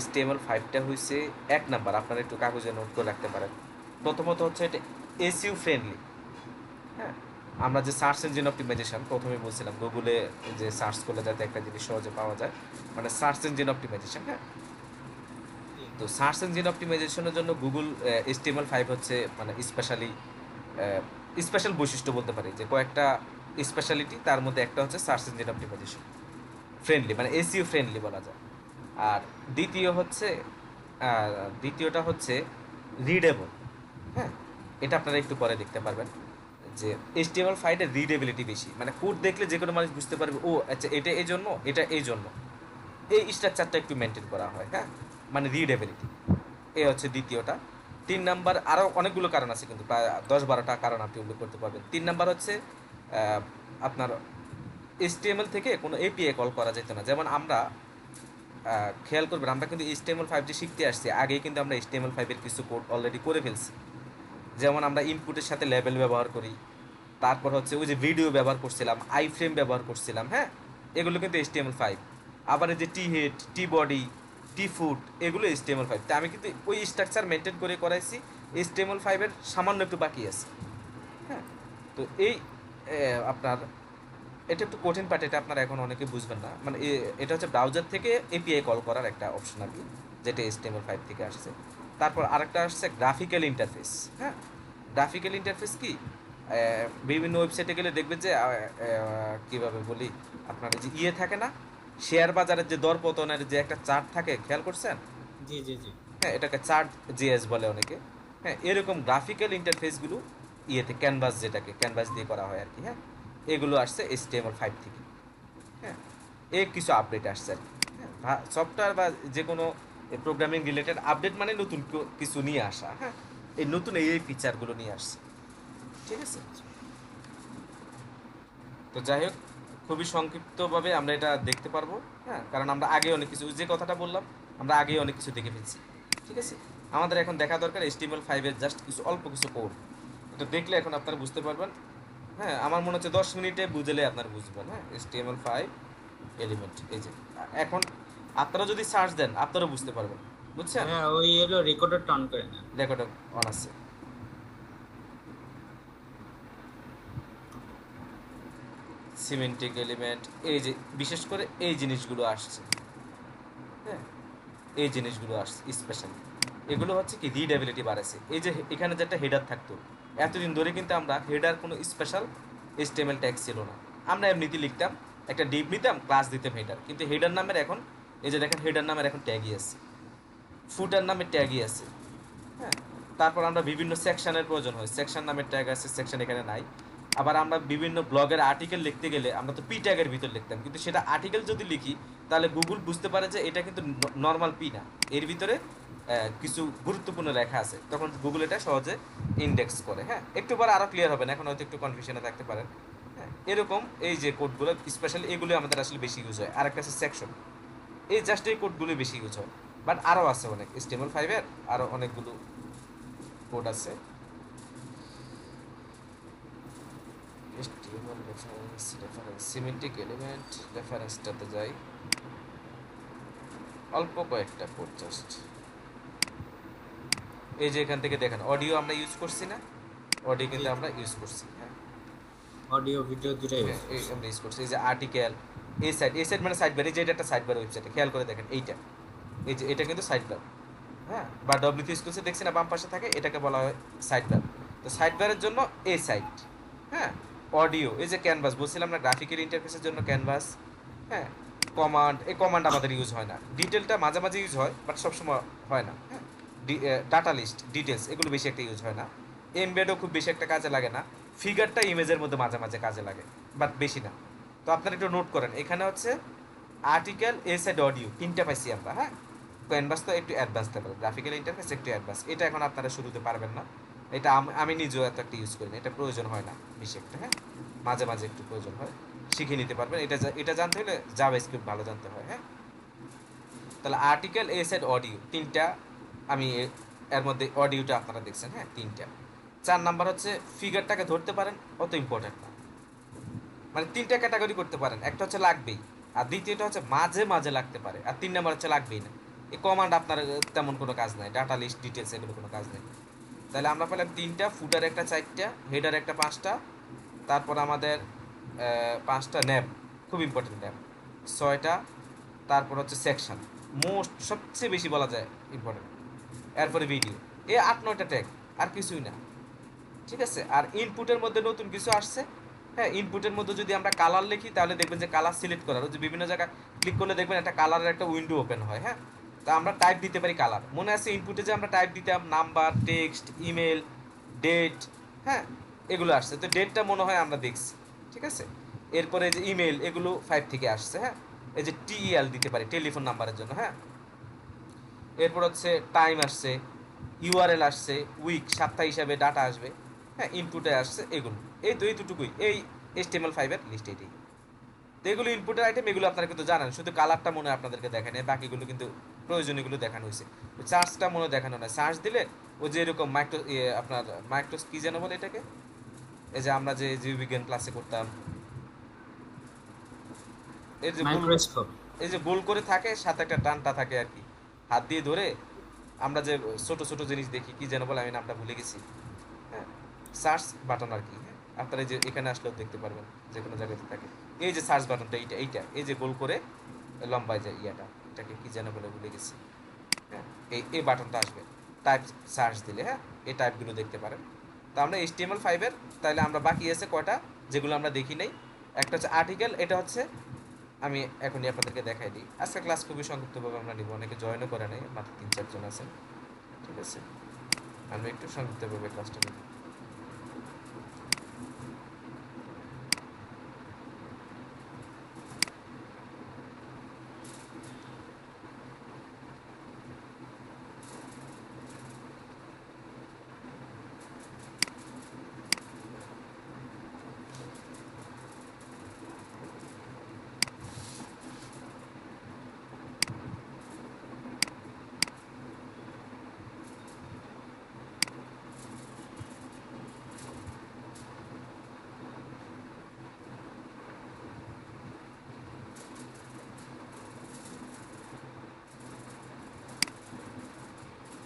HTML5টা হয়েছে 1 নাম্বার, আপনারা একটু কাগজে নোট করে রাখতে পারেন। প্রথমত হচ্ছে এটা এসইউ ফ্রেন্ডলি। হ্যাঁ, আমরা যে সার্চ ইঞ্জিন অপটিমাইজেশন প্রথমে বলছিলাম, গুগলে যে সার্চ করলে যাতে একটা জিনিস সহজে পাওয়া যায়, মানে সার্চ ইঞ্জিন অপটিমাইজেশন। হ্যাঁ, জি তো সার্চ ইঞ্জিন অপটিমাইজেশনের জন্য গুগল HTML5 হচ্ছে মানে স্পেশাল বৈশিষ্ট্য বলতে পারি, যে কয়েকটা স্পেশালিটি, তার মধ্যে একটা হচ্ছে সার্চ ইঞ্জিন অপটিমাইজেশন ফ্রেন্ডলি, মানে এসইও ফ্রেন্ডলি বলা যায়। আর দ্বিতীয় হচ্ছে আর দ্বিতীয়টা হচ্ছে রিডেবল। হ্যাঁ, এটা আপনারা একটু পরে দেখতে পারবেন যে HTML5 এর রিডেবিলিটি বেশি, মানে কোড দেখলে যে কোনো মানুষ বুঝতে পারবে, ও আচ্ছা এটা এই জন্য, এটা এই জন্য, এই স্ট্রাকচারটা একটু মেনটেন করা হয়। হ্যাঁ, মানে রিডেবিলিটি, এ হচ্ছে দ্বিতীয়টা। 3 নাম্বার, আরও অনেকগুলো কারণ আছে, কিন্তু প্রায় 10-12টা কারণ আপনি উল্লেখ করতে পারবেন। 3 নাম্বার হচ্ছে আপনার HTML থেকে কোনো এপিআই কল করা যেত না। যেমন আমরা খেয়াল করবেন, আমরা কিন্তু HTML5 যে শিখতে আসছি, আগেই কিন্তু আমরা HTML5-এর কিছু কোড অলরেডি করে ফেলছি। যেমন আমরা ইনপুটের সাথে লেবেল ব্যবহার করি, তারপর হচ্ছে ওই যে ভিডিও ব্যবহার করছিলাম, আই ফ্রেম ব্যবহার করছিলাম। হ্যাঁ, এগুলো কিন্তু HTML5। আবার এই যে টি হেড, টি বডি, টি ফুট, এগুলো HTML5। তা আমি কিন্তু ওই স্ট্রাকচার মেনটেন করে করাইছি, HTML5-এর সামান্য একটু বাকি আছে। হ্যাঁ, তো এই আপনার এটা একটু কঠিন পার্ট, এটা আপনারা এখন অনেকে বুঝবেন না, মানে এটা হচ্ছে ব্রাউজার থেকে এপিআই কল করার একটা অপশন আর কি, যেটা HTML5 থেকে আসছে। তারপর আরেকটা আসছে গ্রাফিক্যাল ইন্টারফেস। হ্যাঁ, গ্রাফিক্যাল ইন্টারফেস কি, বিভিন্ন ওয়েবসাইটে গেলে দেখবেন যে কীভাবে বলি, আপনার এই যে থাকে না, শেয়ার বাজারের যে দর পতনের যে একটা চার্ট থাকে, খেয়াল করছেন? জি জি জি। হ্যাঁ, এটাকে চার্ট জেএস বলে অনেকে। হ্যাঁ, এরকম গ্রাফিক্যাল ইন্টারফেসগুলো ক্যানভাস, যেটাকে ক্যানভাস দিয়ে করা হয় আর কি। হ্যাঁ, এগুলো আসছে HTML5 থেকে। হ্যাঁ, কিছু আপডেট আসছে আর কি। হ্যাঁ, সফটওয়্যার বা যে কোনো প্রোগ্রামিং রিলেটেড আপডেট মানে নতুন কিছু নিয়ে আসা। হ্যাঁ, এই নতুন এই ফিচারগুলো নিয়ে আসছে। ঠিক আছে, তো যাই হোক, খুবই সংক্ষিপ্তভাবে আমরা এটা দেখতে পারবো। হ্যাঁ, কারণ আমরা আগে অনেক কিছু, যে কথাটা বললাম, আমরা আগে অনেক কিছু দেখে ফেলছি। ঠিক আছে, আমাদের এখন দেখা দরকার HTML5-এর জাস্ট কিছু অল্প কিছু কোড। এটা দেখলে এখন আপনারা বুঝতে পারবেন। হ্যাঁ, আমার মনে হচ্ছে 10 মিনিটে বুঝলে আপনারা বুঝবেন। হ্যাঁ, HTML5 এলিমেন্ট, এই যে এখন আপনারা যদি সার্চ দেন আপনারা বুঝতে পারবেন। বুঝছেন? হ্যাঁ, ওই এলো রেকর্ডার অন করে নেন। রেকর্ড অন আছে। সিমেন্টিক এলিমেন্ট, এই যে বিশেষ করে এই জিনিসগুলো আসছে। হ্যাঁ, এই জিনিসগুলো আসছে স্পেশালি, এগুলো হচ্ছে কি রিডেবিলিটি বাড়াচ্ছে। এই যে এখানে যে একটা হেডার থাকতো, এতদিন ধরে কিন্তু আমরা হেডার কোনো স্পেশাল HTML ট্যাগ ছিল না, আমরা এমনিতে লিখতাম, একটা ডিপ নিতাম, ক্লাস দিতাম হেডার। কিন্তু হেডার নামের এখন, এই যে দেখেন, হেডার নামের এখন ট্যাগই আছে, ফুটার নামের ট্যাগই আছে। হ্যাঁ, তারপর আমরা বিভিন্ন সেকশনের প্রয়োজন হয়, সেকশন নামের ট্যাগ আছে, সেকশন এখানে নাই। আবার আমরা বিভিন্ন ব্লগের আর্টিকেল লিখতে গেলে আমরা তো পি ট্যাগের ভিতর লিখতাম, কিন্তু সেটা আর্টিকেল যদি লিখি তাহলে গুগল বুঝতে পারে যে এটা কিন্তু নর্মাল পি না, এর ভিতরে কিছু গুরুত্বপূর্ণ লেখা আছে, তখন গুগল এটা সহজে ইন্ডেক্স করে। হ্যাঁ, একটু পরে আরও ক্লিয়ার হবে না, এখন হয়তো একটু কনফিউশনে থাকতে পারেন। হ্যাঁ, এরকম এই যে কোডগুলো স্পেশালি, এগুলো আমাদের আসলে বেশি ইউজ হয়। আরেকটা আছে সেকশন, এই জাস্ট এই কোডগুলো বেশি ইউজ হয়। বাট আরও আছে অনেক, HTML5-এর আরও অনেকগুলো কোড আছে। HTML রেফারেন্স সিমেন্টিক এলিমেন্ট রেফারেন্সটাতে যাই, অল্প কয়েকটা কোড জাস্ট। এই যে এখান থেকে দেখেন, অডিও আমরা ইউজ করছি না, অডিও জি কিন্তু জি। আমরা ইউজ করছি। হ্যাঁ, অডিও ভিডিও দুটাই ইউজ হ্যাঁ, এই করছি। আমরা ইউজ করছি। এই যে আর্টিকেল, এই সাইড মানে সাইড বার, এই যে এটা একটা সাইড বার ওয়েবসাইটে, খেয়াল করে দেখেন এইটা, এই যে এটা কিন্তু সাইড বার। হ্যাঁ, বা ডব্লিউপি স্কুলসে দেখছি না বাম পাশে থাকে, এটাকে বলা হয় সাইড বার। তো সাইড বারের জন্য এই সাইড। হ্যাঁ, অডিও, এই যে ক্যানভাস বলছিলাম না, গ্রাফিক্যাল ইন্টারফেসের জন্য ক্যানভাস। হ্যাঁ, কমান্ড, এই কমান্ড আমাদের ইউজ হয় না, ডিটেলটা মাঝে মাঝে ইউজ হয়, বাট সবসময় হয় না। হ্যাঁ, ডাটা লিস্ট, ডিটেলস, এগুলো বেশি একটা ইউজ হয় না। এমবেডও খুব বেশি একটা কাজে লাগে না। ফিগারটা ইমেজের মধ্যে মাঝে মাঝে কাজে লাগে, বাট বেশি না। তো আপনারা একটু নোট করেন, এখানে হচ্ছে আর্টিকেল, এ সাইড, অডিও, তিনটা পাইছি আমরা। হ্যাঁ, ক্যানভাস তো একটু অ্যাডভান্স লেভেল, গ্রাফিক্যাল ইন্টারফেস একটু অ্যাডভান্স, এটা এখন আপনারা শুরুতে পারবেন না। এটা আমি নিজেও এত একটা ইউজ করি না, এটা প্রয়োজন হয় না বেশি একটা। হ্যাঁ, মাঝে মাঝে একটু প্রয়োজন হয়, শিখে নিতে পারবেন। এটা জানতে হলে জাভা স্ক্রিপ্ট ভালো জানতে হয়। হ্যাঁ, তাহলে আর্টিকেল, এ সাইড, অডিও, তিনটা। আমি এর মধ্যে অডিওটা আপনারা দেখছেন। হ্যাঁ, তিনটা। 4 নাম্বার হচ্ছে ফিগারটাকে ধরতে পারেন, অত ইম্পর্টেন্ট না, মানে তিনটা ক্যাটাগরি করতে পারেন, একটা হচ্ছে লাগবেই, আর দ্বিতীয়টা হচ্ছে মাঝে মাঝে লাগতে পারে, আর 3 নাম্বার হচ্ছে লাগবেই না। এই কমান্ড আপনার তেমন কোনো কাজ নাই, ডাটা লিস্ট ডিটেলস এগুলো কোনো কাজ নেই। তাহলে আমরা পেলাম 3টা, ফুটার একটা 4টা, হেডার একটা 5টা, তারপর আমাদের 5টা ন্যাব, খুব ইম্পর্টেন্ট ন্যাব 6টা, তারপর হচ্ছে সেকশন, মোস্ট সবচেয়ে বেশি বলা যায় ইম্পর্টেন্ট, এরপরে ভিডিও। এই 8-9টা ট্যাগ, আর কিছুই না। ঠিক আছে, আর ইনপুটের মধ্যে নতুন কিছু আসছে। হ্যাঁ, ইনপুটের মধ্যে যদি আমরা কালার লিখি তাহলে দেখবেন যে কালার সিলেক্ট করার যে বিভিন্ন জায়গায় ক্লিক করলে দেখবেন একটা কালারের একটা উইন্ডো ওপেন হয়। হ্যাঁ, তা আমরা টাইপ দিতে পারি কালার। মনে আছে ইনপুটে যে আমরা টাইপ দিতাম নাম্বার, টেক্সট, ইমেল, ডেট। হ্যাঁ, এগুলো আসছে, তো ডেটটা মনে হয় আমরা দেখছি। ঠিক আছে, এরপরে যে ইমেল, এগুলো 5 থেকে আসছে। হ্যাঁ, এই যে টিইএল দিতে পারি টেলিফোন নাম্বারের জন্য। হ্যাঁ, এরপর হচ্ছে টাইম আসছে, ইউআরএল আসছে, উইক সপ্তাহ হিসাবে ডাটা আসবে। হ্যাঁ, ইনপুটে আসছে এগুলো। এই তো এইটুকুই এই HTML5 এর লিস্ট এটাই। তো এগুলো ইনপুটের আইটেম, এগুলো আপনারা কিন্তু জানেন, শুধু কালারটা মনে হয় আপনাদেরকে দেখানো, বাকিগুলো কিন্তু প্রয়োজনীয়গুলো দেখানো হয়েছে। চার্জটা মনে দেখানো না, চার্জ দিলে ও যে এরকম মাইক্রো আপনার মাইক্রোস কি যেন বলে এটাকে, এই যে আমরা যে জীববিজ্ঞান ক্লাসে করতাম, এই যে গোল, মাইক্রোস্কোপ। এই যে গোল করে থাকে, সাথে একটা টানটা থাকে আর কি, হাত দিয়ে ধরে আমরা যে ছোট ছোট জিনিস দেখি, কি যেন বলে আমি নামটা ভুলে গেছি। হ্যাঁ, সার্চ বাটন আর কি। হ্যাঁ, আপনারা এই যে এখানে আসলেও দেখতে পারবেন, যে কোনো জায়গাতে থাকে এই যে সার্চ বাটনটা, এইটা এই যে গোল করে লম্বায় যায় ইয়াটা, এটাকে কি যেন বলে ভুলে গেছি। হ্যাঁ, এই বাটনটা আসবে টাইপ, সার্চ দিলে। হ্যাঁ, এই টাইপগুলো দেখতে পারেন। তো আমরা HTML5 এর, তাহলে আমরা বাকি আছে কয়টা যেগুলো আমরা দেখি নাই। একটা হচ্ছে আর্টিকেল, এটা হচ্ছে আমি এখনই আপনাদেরকে দেখাই দিই। আজকে ক্লাস খুবই সংক্ষিপ্তভাবে আমরা নিব, অনেকে জয়েনও করে নাই, মাত্র 3-4 জন আছেন। ঠিক আছে, আমরা একটু সংক্ষিপ্তভাবে ক্লাসটা নিব।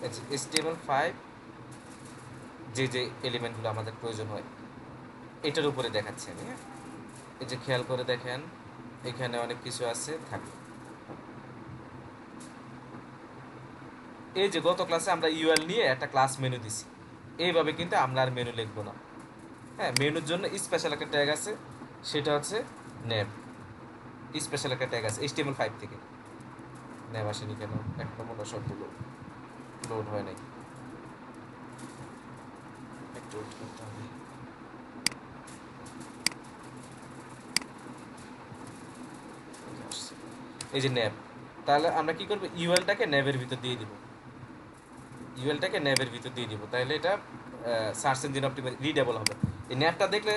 আচ্ছা, HTML5 যে যে এলিমেন্টগুলো আমাদের প্রয়োজন হয় এটার উপরে দেখাচ্ছি আমি। হ্যাঁ, এই যে খেয়াল করে দেখেন, এখানে অনেক কিছু আছে থাকে। এই যে গত ক্লাসে আমরা ইউএল নিয়ে একটা ক্লাস মেনু দিছি, এইভাবে কিন্তু আমরা আর মেনু লিখবো না। হ্যাঁ, মেনুর জন্য স্পেশাল একটা ট্যাগ আছে, সেটা হচ্ছে নেম। স্পেশাল একটা ট্যাগ আছে HTML5 থেকে। নেম আসেনি কেন, একটা মনে সবগুলো লোড হয় নাই, একটু wait করতে হবে। এই যে ন্যাব, তাহলে আমরা কি করবো, ইউএলটাকে ন্যাবের ভিতর দিয়ে দিব, ইউএলটাকে ন্যাবের ভিতর দিয়ে দিব, তাহলে এটা সার্চ ইঞ্জিন অপটিমাইজ রিডেবল হবে। এই ন্যাবটা দেখলে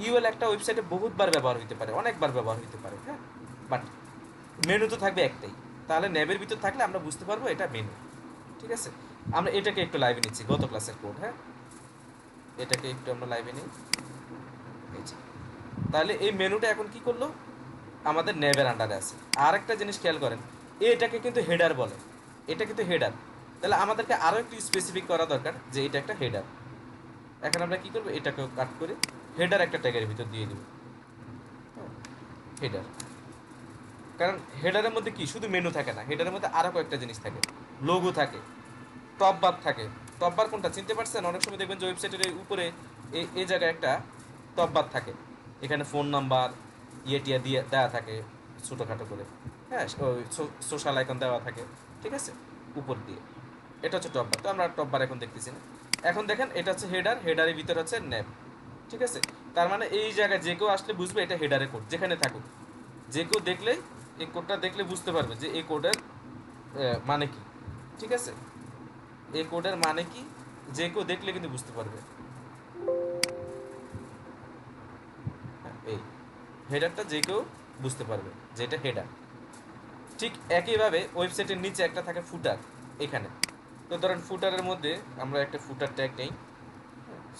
ইউএল একটা ওয়েবসাইটে বহুতবার ব্যবহার হতে পারে, অনেকবার ব্যবহার হতে পারে। হ্যাঁ, বাট মেনু তো থাকবে একটাই, তাহলে ন্যাবের ভিতর থাকলে আমরা বুঝতে পারবো এটা মেনু। ঠিক আছে, আমরা এটাকে একটু লাইভে নিচ্ছি, গত ক্লাসের কোড। হ্যাঁ, এটাকে একটু আমরা লাইভে নিই। এই যে, তাহলে এই মেনুটা এখন কি করলো, আমাদের ন্যাবের আন্ডারে আছে। আর একটা জিনিস খেয়াল করেন, এটাকে কিন্তু হেডার বলে, এটা কিন্তু হেডার। তাহলে আমাদেরকে আরও একটু স্পেসিফিক করা দরকার যে এটা একটা হেডার। এখন আমরা কি করবো, এটাকেও কাট করে হেডার একটা ট্যাগের ভিতর দিয়ে দিব, হেডার। কারণ হেডারের মধ্যে কি শুধু মেনু থাকে না, হেডারের মধ্যে আরও কয়েকটা জিনিস থাকে, লোগো থাকে, টপ বার থাকে। টপ বার কোনটা চিনতে পারছেন? অনেক সময় দেখবেন যে ওয়েবসাইটের উপরে এই জায়গায় একটা টপ বার থাকে, এখানে ফোন নাম্বার টিয়া দিয়ে দেওয়া থাকে ছোটোখাটো করে। হ্যাঁ, ওই সোশ্যাল আইকন দেওয়া থাকে। ঠিক আছে, উপর দিয়ে এটা হচ্ছে টপ বার। তো আমরা টপ বার এখন দেখতেছি না। এখন দেখেন এটা হচ্ছে হেডার, হেডারের ভিতরে হচ্ছে ন্যাব। ঠিক আছে, তার মানে এই জায়গায় যে কেউ আসলে বুঝবে এটা হেডারের কোড, যেখানে থাকুক যে কেউ দেখলেই এই কোডটা দেখলে বুঝতে পারবে যে এই কোডের মানে কি। ঠিক আছে, এই কোডের মানে কি যে কেউ দেখলে কিন্তু বুঝতে পারবে। এই হেডারটা যে কেউ বুঝতে পারবে যে এটা হেডার। ঠিক একইভাবে ওয়েবসাইটের নিচে একটা থাকে ফুটার, এখানে। তো ধরেন ফুটারের মধ্যে আমরা একটা ফুটার ট্যাগ নেই,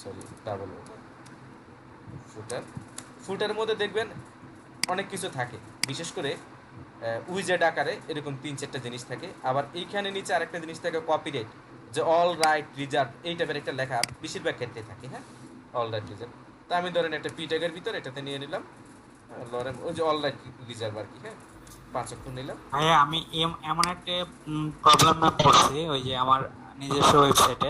সরি ডাবল ফুটার। ফুটারের মধ্যে দেখবেন অনেক কিছু থাকে, বিশেষ করে উইজেড আকারে এরকম 3-4টা জিনিস থাকে। আবার এইখানে নিচে আরেকটা জিনিস থাকে কপিরাইট, যে অল রাইট রিজার্ভ এই টাইপের একটা লেখা বেশিরভাগ ক্ষেত্রে থাকে। হ্যাঁ, অল রাইট রিজার্ভ। তো আমি ধরেন একটা পি ট্যাগের ভিতর এটাতে নিয়ে নিলাম লরেন, ওই যে অল রাইট রিজার্ভ আর কি। হ্যাঁ, 5 অক্ষর নিলাম। ভাইয়া আমি এমন একটা প্রবলেমে পড়ছি, ওই যে আমার নিজস্ব ওয়েবসাইটে,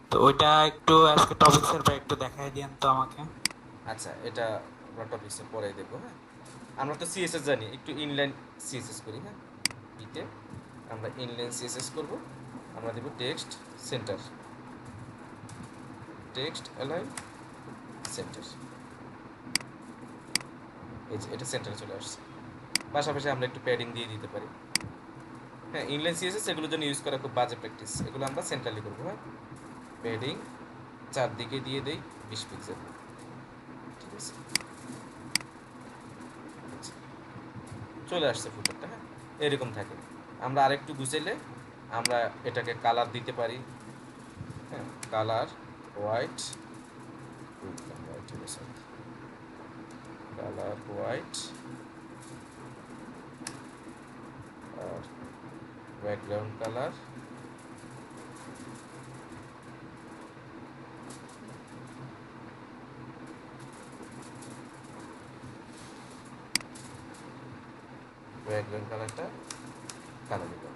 তো ওইটা একটু আজকে টপিক্সের পর একটু দেখাই দিয়েন তো আমাকে। আচ্ছা, এটা আমরা টপিক্সে পরে দেখবো। হ্যাঁ, আমরা তো সিএসএস জানি, একটু ইনলাইন সিএসএস করি। হ্যাঁ, ইতে আমরা ইনলাইন সিএসএস করব। আমরা দেব text center, text align center. এই যে এটা সেন্টারে চলে আসছে। পাশাপাশি আমরা একটু প্যাডিং দিয়ে দিতে পারি। হ্যাঁ, ইনলাইন সিএসএস এগুলোর জন্য ইউজ করা খুব বাজে প্র্যাকটিস, এগুলো আমরা সেন্ট্রালি করবো। হ্যাঁ, প্যাডিং চারদিকে দিয়ে দেই 20 পিক্সেল। ঠিক আছে, আচ্ছা, চলে আসছে ফুটারটা। হ্যাঁ, এরকম থাকে। আমরা আরেকটু গুছাইলে আমরা এটাকে কালার দিতে পারি। হ্যাঁ, কালার হোয়াইট, কালার হোয়াইট আর ব্যাকগ্রাউন্ড কালার ব্যাকগ্রাউন্ড কালারটা কালো দিলাম।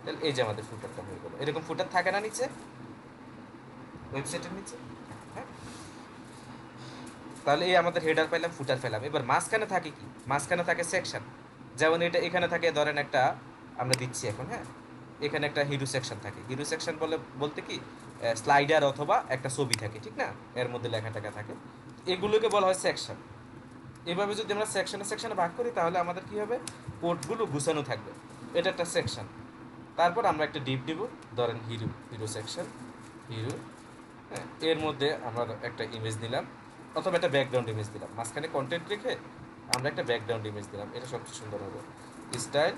তাহলে এই যে আমাদের ফুটারটা হয়ে গেল। এরকম ফুটার থাকে না নিচে, ওয়েবসাইটের নিচে? হ্যাঁ, তাহলে এই আমাদের হেডার পেলাম, ফুটার পেলাম। এবার মাঝখানে থাকে কি? মাঝখানে থাকে সেকশন। যেমন এটা এখানে থাকে ধরেন একটা, আমরা দিচ্ছি এখন। হ্যাঁ, এখানে একটা হিরো সেকশন থাকে। হিরো সেকশন বলতে কি স্লাইডার অথবা একটা ছবি থাকে, ঠিক না? এর মধ্যে লেখা টাকা থাকে, এগুলোকে বলা হয় সেকশন। এভাবে যদি আমরা সেকশনে সেকশনে ভাগ করি তাহলে আমাদের কি হবে, কোডগুলো গুছানো থাকবে। এটা একটা সেকশন। তারপর আমরা একটা ডিপ দিব, ধরেন হিরো, হিরো সেকশন, হিরো। হ্যাঁ, এর মধ্যে আমরা একটা ইমেজ দিলাম অথবা একটা ব্যাকগ্রাউন্ড ইমেজ দিলাম। মাঝখানে কন্টেন্ট রেখে আমরা একটা ব্যাকগ্রাউন্ড ইমেজ দিলাম, এটা সবচেয়ে সুন্দর হবে। স্টাইল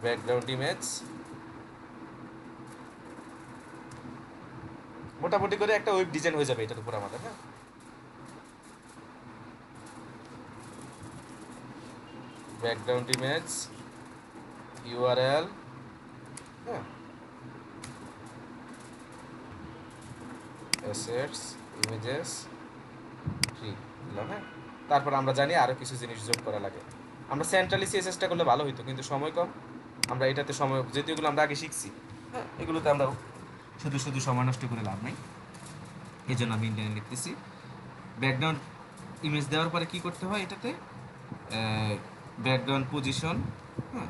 ব্যাকগ্রাউন্ড ইমেজ, মোটামুটি করে একটা ওয়েব ডিজাইন হয়ে যাবে এটার উপর আমাদের। হ্যাঁ, ব্যাকগ্রাউন্ড ইমেজ, ইউআরএল। হ্যাঁ, অ্যাসেটস, ইমেজেস, ফ্রি দিলাম। হ্যাঁ, তারপর আমরা জানি আরও কিছু জিনিস যোগ করা লাগে। আমরা সেন্ট্রালি সিএসএসটা করলে ভালো হইতো, কিন্তু সময় কম। আমরা এটাতে সময়, যেহেতু এগুলো আমরা আগে শিখছি, হ্যাঁ, এগুলোতে আমরা শুধু শুধু সময় নষ্ট করে লাভ নেই, এই জন্য আমি ইন্ডিয়ান লিখতেছি। ব্যাকগ্রাউন্ড ইমেজ দেওয়ার পরে কি করতে হয় এটাতে, ব্যাকগ্রাউন্ড পজিশন। হ্যাঁ,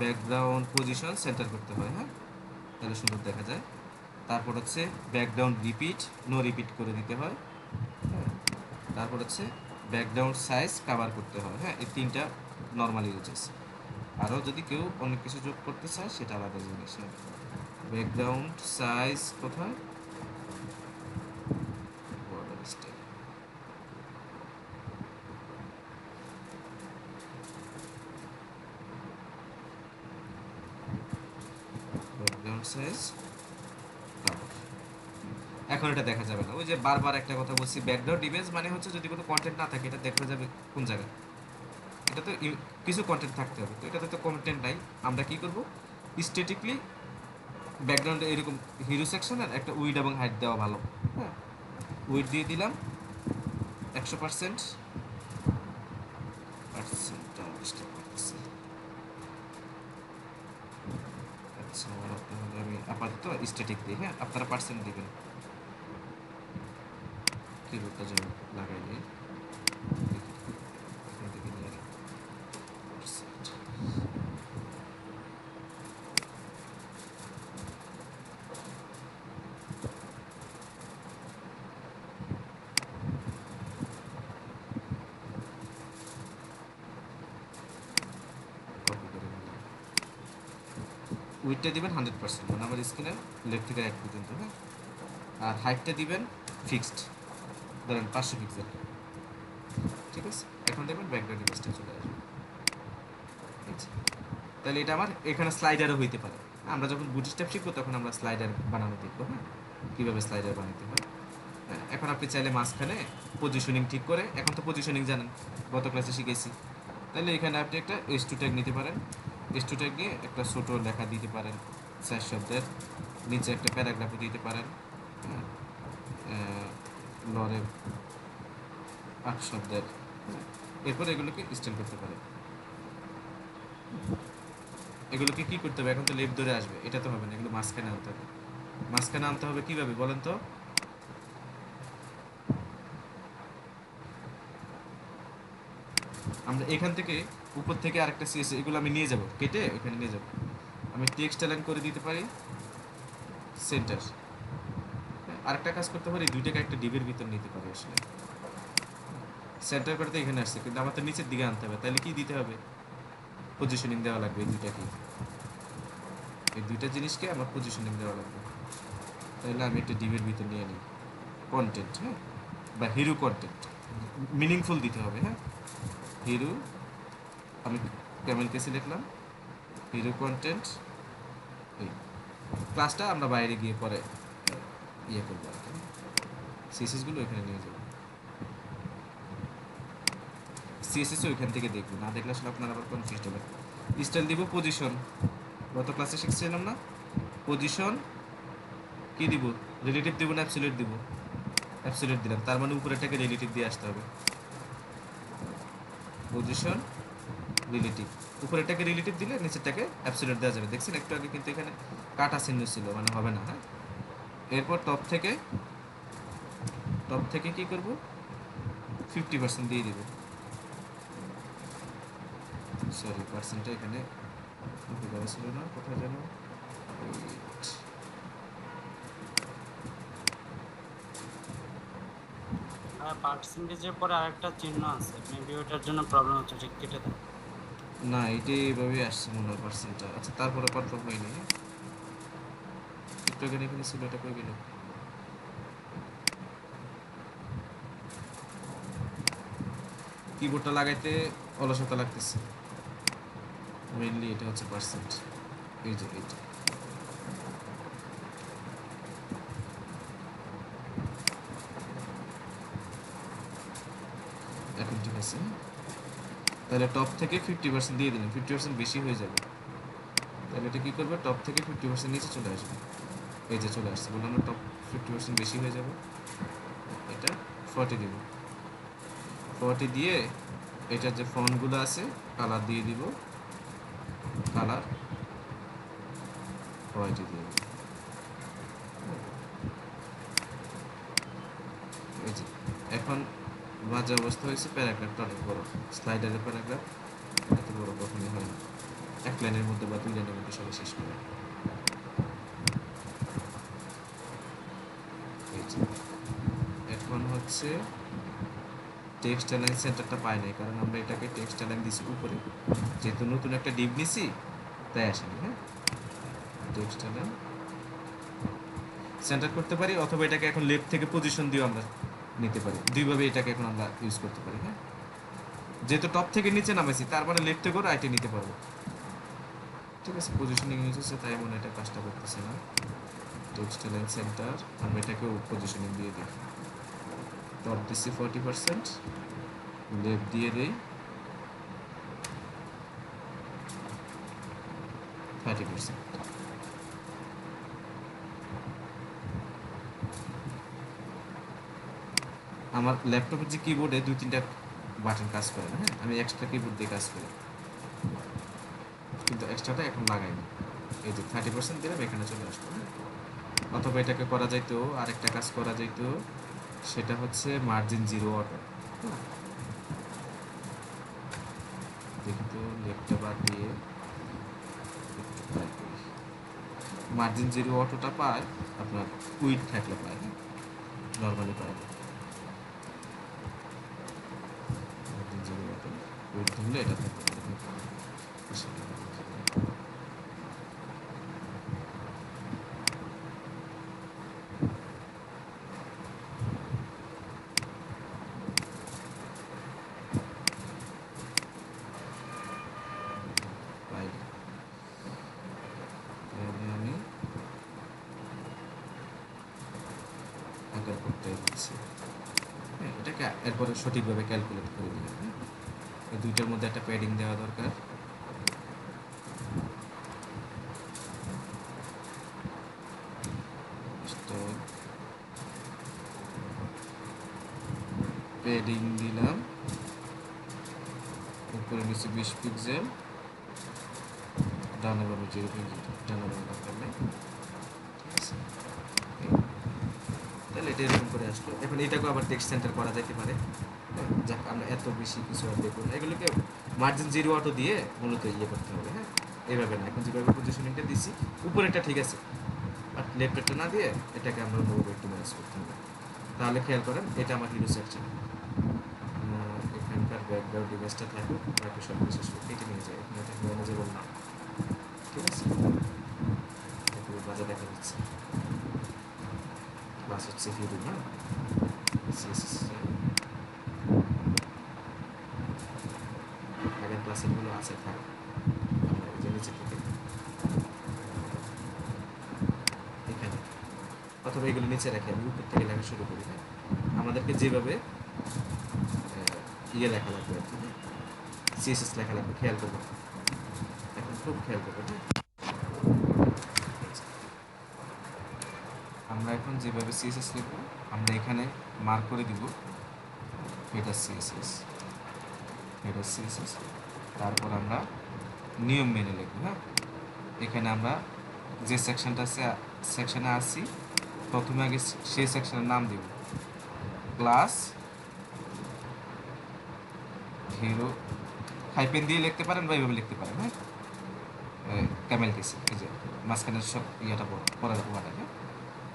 ব্যাকগ্রাউন্ড পজিশন সেন্টার করতে হয়। হ্যাঁ, তাহলে সুন্দর দেখা যায়। তারপর হচ্ছে ব্যাকগ্রাউন্ড রিপিট, নো রিপিট করে দিতে হয়। হ্যাঁ, তারপর হচ্ছে ব্যাকগ্রাউন্ড সাইজ কভার করতে হয়। হ্যাঁ, এই তিনটা নর্মাল ইউজেস। আরও যদি কেউ অনেক কিছু যোগ করতে চায় সেটা আলাদা জিনিস। হ্যাঁ, ব্যাকগ্রাউন্ড সাইজ কোথায়, border style, background size cover. এখন এটা দেখা যাবে না, ওই যে বারবার একটা কথা বলছি, ব্যাকগ্রাউন্ড ইমেজ মানে হচ্ছে যদি কোনো কন্টেন্ট না থাকে এটা দেখা যাবে কোন জায়গায়। এটা তো কিছু কন্টেন্ট থাকতে হবে, তো এটাতে তো কন্টেন্ট নাই। আমরা কি করব, স্ট্যাটিকলি ব্যাকগ্রাউন্ডে এরকম হিরো সেকশনের একটা উইড এবং হাইট দেওয়া ভালো। হ্যাঁ, উইড দিয়ে দিলাম 100%, পার্সেন্টটা ডিস্টার্ব করতেছে। আচ্ছা, তাহলে আমি আপাতত স্ট্যাটিক দিই। হ্যাঁ, আপনারা পার্সেন্ট দিবেন, কিবোর্ডটা যেন লাগাই দিই। এখান থেকে নিয়ে percent। কপি করে নিলাম। উইডটা দিবেন 100%, মানে আমার স্ক্রিনের লেফট থেকে রাইট পর্যন্ত। হ্যাঁ, আর হাইটটা দিবেন ফিক্সড, ধরেন 500 পিক্সেল। ঠিক আছে, এখন দেখবেন ব্যাকগ্রাউন্ড ইমেজটা চলে আসবে। আচ্ছা, তাহলে এটা আমার এখানে স্লাইডারও হইতে পারে। আমরা যখন বুটস্ট্র্যাপ শিখবো তখন আমরা স্লাইডার বানানো দেখবো। হ্যাঁ, কীভাবে স্লাইডার বানাতে হয়। হ্যাঁ, এখন আপনি চাইলে মাঝখানে পজিশনিং ঠিক করে, এখন তো পজিশনিং জানেন, গত ক্লাসে শিখেছি, তাহলে এখানে আপনি একটা এস টু ট্যাগ নিতে পারেন। এস টু ট্যাগ নিয়ে একটা ছোটো লেখা দিতে পারেন 4 শব্দের, নিচে একটা প্যারাগ্রাফও দিতে পারেন, লরে 8 শব্দের, এরপর এগুলোকে স্টাইল করতে পারেন। এগুলোকে কি করতে হবে, এখন তো লেফট ধরে আসবে, এটা তো হবে না, এগুলো মাঝখানে আনতে হবে। মাঝখানে আনতে হবে কীভাবে বলেন তো? আমরা এখান থেকে উপর থেকে আরেকটা সিএসএস, এগুলো আমি নিয়ে যাব, কেটে এখানে নিয়ে যাব। আমি টেক্সট অ্যালাইন করে দিতে পারি সেন্টার। আরেকটা কাজ করতে পারি, দুইটাকে একটা ডিবের ভিতর নিতে পারি। আসলে সেন্টার করতে এখানে আসছে, কিন্তু আমার তো নিচের দিকে আনতে হবে, তাহলে কি দিতে হবে? পজিশনিং দেওয়া লাগবে। এই দুইটাকে, এই দুইটা জিনিসকে আমার পজিশনিং দেওয়া লাগবে। তাহলে আমি একটা ডিবের ভিতর নিয়ে নিই কন্টেন্ট, হ্যাঁ, বা হিরো কন্টেন্ট, মিনিংফুল দিতে হবে। হ্যাঁ, হিরো, আমি ক্যামেল কেসে লিখলাম হিরো কন্টেন্ট। এই ক্লাসটা আমরা বাইরে গিয়ে পরে ইয়ে করবো আর কি, সিএসএসগুলো এখানে নিয়ে যাবো। সিএসএসও ওইখান থেকে দেখবো, না দেখলে আসলে আপনার আবার কনফিউজ হবে। স্টাইল দিব পজিশন, গত ক্লাসে শিখছিলাম না? পজিশন কি দিব, রিলেটিভ দিব না অ্যাবসলিউট দিব? অ্যাবসলিউট দিলাম, তার মানে উপরেরটাকে রিলেটিভ দিয়ে আসতে হবে। পজিশন রিলেটিভ, উপরেরটাকে রিলেটিভ দিলে নিচেরটাকে অ্যাবসলিউট দেওয়া যাবে। দেখছেন একটু আগে কিন্তু এখানে কাটা চিহ্ন ছিল, মানে হবে না। হ্যাঁ, এরপর টপ থেকে কি করব, 50% দিয়ে দিব। সরি, পার্সেন্টটা এখানে দেওয়া ছিল না, কোথায় যেন। পার্সেন্টেজের পরে আরেকটা চিহ্ন আছে, মেবি ওটার জন্য প্রবলেম হচ্ছে, ঠিক কেটে দাও। না, এটাই এইভাবেই আসছে মনে হয় পার্সেন্টটা। আচ্ছা, তারপরে কনফার্ম হয়নি। একটু এখানে এখানে ছিল, এটা কই গেল? কিবোর্ডটা লাগাইতে অলসতা লাগতেছে, মেইনলি এটা হচ্ছে পার্সেন্ট। এই যে এইটা, এখন ঠিক আছে। তাহলে টপ থেকে 50% দিয়ে দিলাম, 50% বেশি হয়ে যাবে। তাহলে এটা কী করবে, টপ থেকে 50% নিচে চলে আসবে। এই যে চলে আসছে, বললাম না টপ 50% বেশি হয়ে যাবে। এটা 40 দিব, 40 দিয়ে এটার যে ফন্টগুলো আছে কালার দিয়ে দিব, কালার হোয়াইটে দিয়ে দিব। এই যে এখন বাজে অবস্থা হয়েছে, প্যারাগ্রাফটা অনেক বড়, স্লাইডারের প্যারাগ্রাফ এত বড় কখনই হয় না, এক লাইনের মধ্যে বা 2 লাইনের মধ্যে সবাই শেষ করে। এই যে এখন হচ্ছে টেক্সট অ্যালাইন সেন্টারটা পাই নাই, কারণ আমরা এটাকে টেক্সট অ্যালাইন দিছি উপরে, যেহেতু নতুন একটা ডিপ নিছি তাই আসেনি। হ্যাঁ, টেক্সট অ্যালাইন সেন্টার করতে পারি, অথবা এটাকে এখন লেফট থেকে পজিশন দিয়েও আমরা নিতে পারি। দুইভাবে এটাকে এখন আমরা ইউজ করতে পারি। হ্যাঁ, যেহেতু টপ থেকে নিচে নামেছি, তার মানে লেফট থেকেও রাইটে নিতে পারবো। ঠিক আছে, পজিশনিং ইউজ হচ্ছে, তাই মনে এটা কাজটা করতেছে না। টেক্সট অ্যালাইন সেন্টার, আমরা এটাকেও পজিশনিং দিয়ে দিই। টপ দিচ্ছি 40%, লেফট দিয়ে দেই 30%। আমার ল্যাপটপের যে কিবোর্ডে 2-3টা বাটন কাজ করে না। হ্যাঁ, আমি এক্সট্রা কিবোর্ড দিয়ে কাজ করি, কিন্তু এক্সট্রাটা এখন লাগাইনি। এই যে 30% দিলাম, এখানে চলে আসবো। অথবা এটাকে করা যাইতো, আরেকটা কাজ করা যাইতো, সেটা হচ্ছে মার্জিন 0 অটো। দেখি তো, লেফটটা বাদ দিয়ে একটু ট্রাই করি। মার্জিন 0 অটোটা পায় আপনার উইড থাকলে পায়, হ্যাঁ, নর্মালি পায় না। মার্জিন 0 অটো উইড ধরলে এটা থাকতে পারে। আমি আঁকার এটাই হচ্ছে, হ্যাঁ, এটাকে এরপরে সঠিকভাবে ক্যালকুলেট করে দিলাম। হ্যাঁ, এই দুইটার মধ্যে একটা প্যাডিং দেওয়া দরকার। প্যাডিং দিলাম, উপরে নিচে 20 পিক্সেল, ডানে বামে 0.0, ডানে বামে দরকার নেই। ঠিক আছে, তাহলে এটা এরকম করে আসলো। এখন এটাকে আবার টেক্সট সেন্টার করা যেতে পারে। হ্যাঁ, যাক আমরা এত বেশি কিছু আর দেখব না, এগুলোকে মার্জিন 0 অটো দিয়ে মূলত ইয়ে করতে হবে। হ্যাঁ, এইভাবে না, এখন যেভাবে পজিশনিংটা দিছি উপরেরটা ঠিক আছে, বাট লেফটেরটা না দিয়ে এটাকে আমরা অন্যভাবে একটু ম্যানেজ করতে হবে। তাহলে খেয়াল করেন, এটা আমার হিরো সেকশন। এখানকার ব্যাকগ্রাউন্ড ইমেজটা থাকুক, বাকি সব কিছু কেটে নিয়ে যায়, এখানে এটা ম্যানেজেবল না। ঠিক আছে, একটু বাজে দেখা যাচ্ছে। ক্লাস হচ্ছে হিরো, না আগের ক্লাসেরগুলো আছে, থাক আমরা এই যে নিচে থেকে এখানে, অথবা এগুলো নিচে রাখি, আমি উপর থেকে লেখা শুরু করি। হ্যাঁ, আমাদেরকে যেভাবে ইয়ে লেখা লাগবে আর কি, সিএসএস লেখা লাগবে, খেয়াল করবো এখন, খুব খেয়াল করবো। হ্যাঁ, আমরা এখন যেভাবে সিএসএস লিখবো, আমরা এখানে মার্ক করে দিব হেডার সিএসএস, হেডার সিএসএস, তারপর আমরা নিয়ম মেনে লিখবো। হ্যাঁ, এখানে আমরা যে সেকশনটা আছে, সেকশনে আসি, প্রথমে আগে সেই সেকশনের নাম দিব, ক্লাস হিরো, হাইপেন দিয়ে লিখতে পারেন বা এইভাবে লিখতে পারেন। হ্যাঁ, ক্যামেল কেসে, এই যে মাঝখানের সব ইয়েটা পড়ার উপমাটা। হ্যাঁ,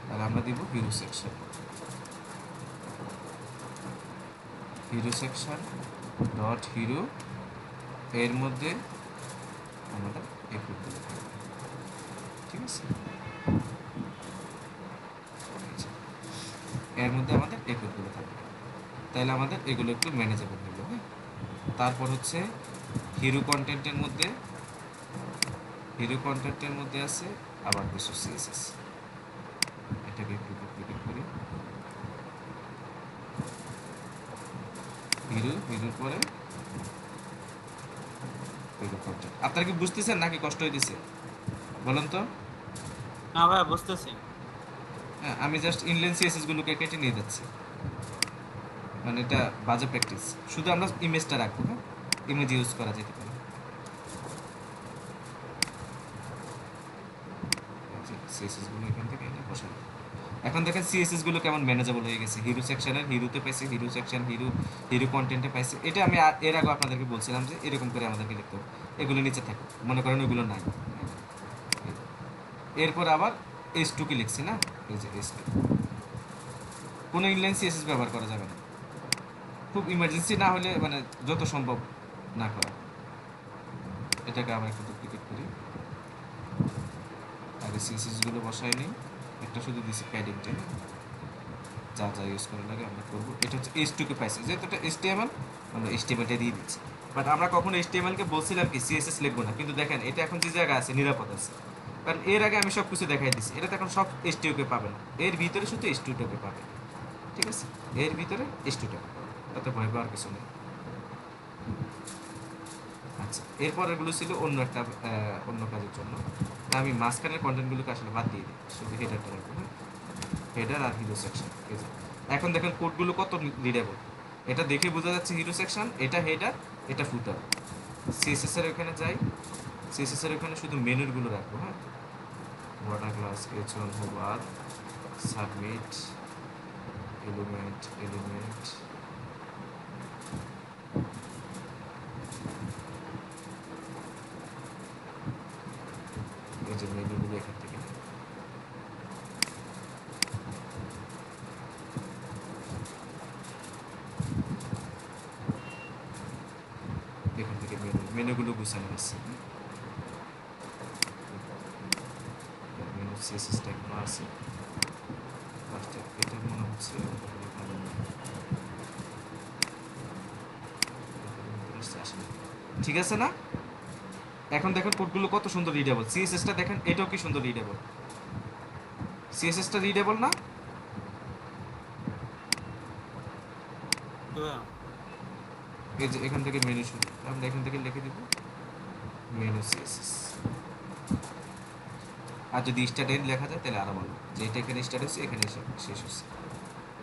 তাহলে আমরা দিব hero section, hero section dot hero, এর মধ্যে আমাদের একুটগুলো থাকবে। ঠিক আছে, এর মধ্যে আমাদের একুটগুলো থাকবে, তাহলে আমাদের এগুলো একটু ম্যানেজেবল হলো। হ্যাঁ, তারপর হচ্ছে হিরো কন্টেন্টের মধ্যে, হিরো কন্টেন্টের মধ্যে আছে আবার কিছু সিএসএস, এটাকে একটু ডুপ্লিকেট করি, হিরোর পরে হিরো কন্টেন্ট। আপনারা কি বুঝতেছেন নাকি কষ্ট হইতেছে বলেন তো? না ভাই, বুঝতেছি। হ্যাঁ, আমি জাস্ট ইনলাইন সিএসএস গুলোকে কেটে নিয়ে যাচ্ছি, মানে এটা বাজে প্র্যাকটিস। শুধু আমরা ইমেজটা রাখবো। হ্যাঁ, ইমেজ ইউজ করা যেতে পারে। সিএসএস গুলো এখান থেকে এটা বসানো। এখন দেখেন সিএসএস গুলো কেমন ম্যানেজেবল হয়ে গেছে। হিরো সেকশনের হিরোতে পাইছে, হিরো সেকশন হিরো, হিরো কন্টেন্টে পাইছে। এটা আমি এর আগে আপনাদেরকে বলছিলাম যে এরকম করে আমাদেরকে লিখতে হবে, এগুলো নিচে থাকে, মনে করেন ওইগুলো নাই। এরপর আবার এস টুকে লিখছি না, এই যে এস টু, কোনো ইনলাইন সিএসএস ব্যবহার করা যাবে না, খুব ইমার্জেন্সি না হলে, মানে যত সম্ভব না করা। এটাকে আবার একটু ডুপ্লিকেট করি, আগে সিএসএস গুলো বসাই নিই, একটা শুধু দিছি প্যাডিংটা, যা যা ইউজ করা লাগে আমরা করবো। এটা হচ্ছে এইচ টুকে পাইছে, যেহেতু এটা এইচটিএমএল, আমরা এইচটিএমএলটা দিয়ে দিচ্ছি। বাট আমরা কখনো এইচটিএমএলকে বলছিলাম কি সিএসএস লিখবো না, কিন্তু দেখেন এটা এখন যে জায়গায় আছে নিরাপদ আছে, কারণ এর আগে আমি সব কিছু দেখাই দিচ্ছি। এটা তো এখন সব এইচটিওকে পাবে না, এর ভিতরে শুধু এইচটিওটাকে পাবে। ঠিক আছে, এর ভিতরে এইচটিওটাকে পাবে, তাতে ভয় পাওয়ার কিছু নেই। আচ্ছা, এরপর এগুলো ছিল অন্য একটা অন্য কাজের জন্য, আমি মাঝখানের কন্টেন্টগুলোকে আসলে বাদ দিয়ে দিই, শুধু হেডারটা রাখবো। হ্যাঁ, হেডার আর হিরো সেকশন। এখন দেখেন কোডগুলো কত রিডেবল, এটা দেখে বোঝা যাচ্ছে হিরো সেকশন, এটা হেডার, এটা ফুটার। সিএসএস এর ওখানে যাই, সিএসএস এর ওখানে শুধু মেনুরগুলো রাখবো। হ্যাঁ, water class H1 hover submit element element, এই যে মেনুগুলো এখান থেকে মেনুগুলো গুছানো আছে। মেনু সিএসএসটা এখনো আছে, ফার্স্টে এটা মনে হচ্ছে ভালো না, ঠিক আছে না? এখন দেখেন কোডগুলো কত সুন্দর রিডেবল, সিএসএসটা দেখেন এটাও কি সুন্দর রিডেবল, সিএসএসটা রিডেবল না? কিভাবে? এই যে এখান থেকে মেনু শুরু, আমরা এখান থেকে লিখে দিব মেনু সিএসএস। আর যদি স্টার্ট এন্ড লেখা যায় তাহলে আরো ভালো, যে এটা এখানে স্টার্ট হচ্ছে এখানে শেষ হচ্ছে।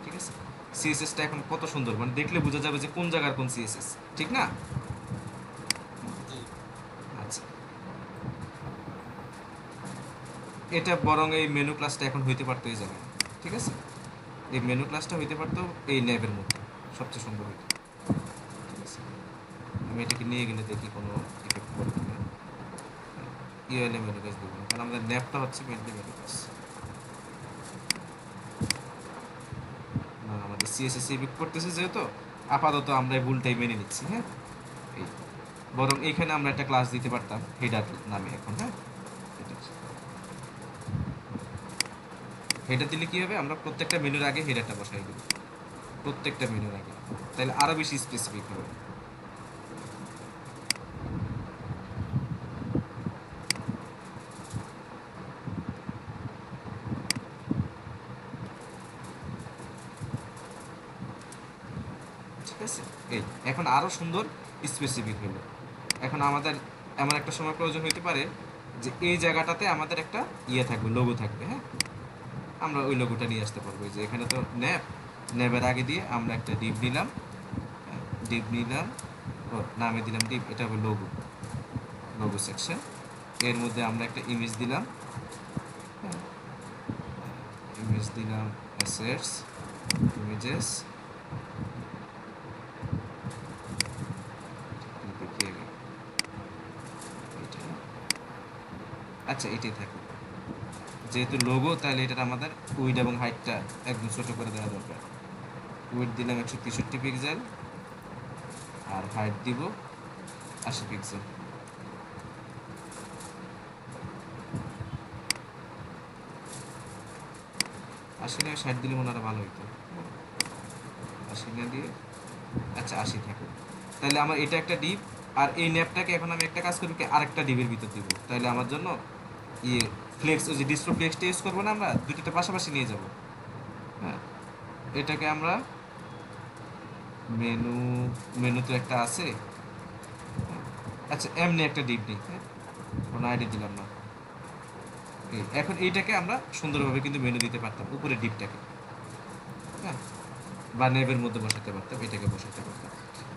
ঠিক আছে, সিএসএসটা এখন কত সুন্দর, মানে দেখলে বোঝা যাবে যে কোন জায়গার কোন সিএসএস, ঠিক না? জি। আচ্ছা, এটা বরং এই মেনু ক্লাসটা এখন হইতে পারতো এই জায়গায়। ঠিক আছে, এই মেনু ক্লাসটা হইতে পারতো এই ল্যাবের মধ্যে, সবচেয়ে সুন্দর হইতো। ঠিক আছে, আমি এটাকে নিয়ে গেলে দেখি কোনো ইফেক্ট পড়ে কিনা। ইউএলএ মেনু ক্লাস দেবো না, কারণ আমাদের ল্যাবটা হচ্ছে মেনলি মেনু ক্লাস। না, আমাদের সিএসএস ইফেক্ট করতেছে যেহেতু, আপাতত আমরা এই ভুলটাই মেনে নিচ্ছি। হ্যাঁ, এই বরং এইখানে আমরা একটা ক্লাস দিতে পারতাম হেডার নামে এখন। হ্যাঁ, হেডার দিলে কি হবে, আমরা প্রত্যেকটা মেনুর আগে হেডারটা বসাই দেবো, প্রত্যেকটা মেনুর আগে, তাহলে আরো বেশি স্পেসিফিক হবে। ঠিক আছে, এই এখন আরো সুন্দর স্পেসিফিক হলো। এখন আমাদের এমন একটা সময় প্রয়োজন হতে পারে যে এই জায়গাটাতে আমাদের একটা ইয়ে থাকবে, লোগো থাকবে। হ্যাঁ, আমরা ওই লোগোটা নিয়ে আসতে পারবো। যে এখানে তো ন্যাব, ন্যাবের আগে দিয়ে আমরা একটা ডিপ নিলাম, ডিপ নিলাম, ও নামে দিলাম ডিপ, এটা হবে লোগো, লোগো সেকশন। এর মধ্যে আমরা একটা ইমেজ দিলাম, ইমেজ দিলাম অ্যাসেটস, ইমেজেস, আচ্ছা এটাই থাকবে, যেহেতু লোগো তাহলে এটার আমাদের উইড এবং হাইটটা একদম ছোট করে দেওয়া দরকার। উইড দিলাম 163 পিক্সেল, আর হাইট দিব 80 পিক্সেল। আশি না 60 দিলে মনে হয় ভালো হইতো, 80 না দিয়ে, আচ্ছা 80 থাকুক। তাহলে আমার এটা একটা ডিপ, আর এই ন্যাপটাকে এখন আমি একটা কাজ করি কি, আরেকটা ডিপের ভিতর দিব, তাহলে আমার জন্য ইয়ে ফ্লেক্স, ওই যে ডিসপ্লে ফ্লেক্সটা ইউজ করবো না, আমরা দুটোতে পাশাপাশি নিয়ে যাব। হ্যাঁ, এটাকে আমরা মেনু, মেনু তো একটা আছে, আচ্ছা এমনি একটা ডিপ নিই। হ্যাঁ, কোনো আইডি দিলাম না। এখন এইটাকে আমরা সুন্দরভাবে কিন্তু মেনু দিতে পারতাম, উপরে ডিপটাকে। হ্যাঁ, বা নেবের মধ্যে বসাতে পারতাম, এটাকে বসাতে পারতাম।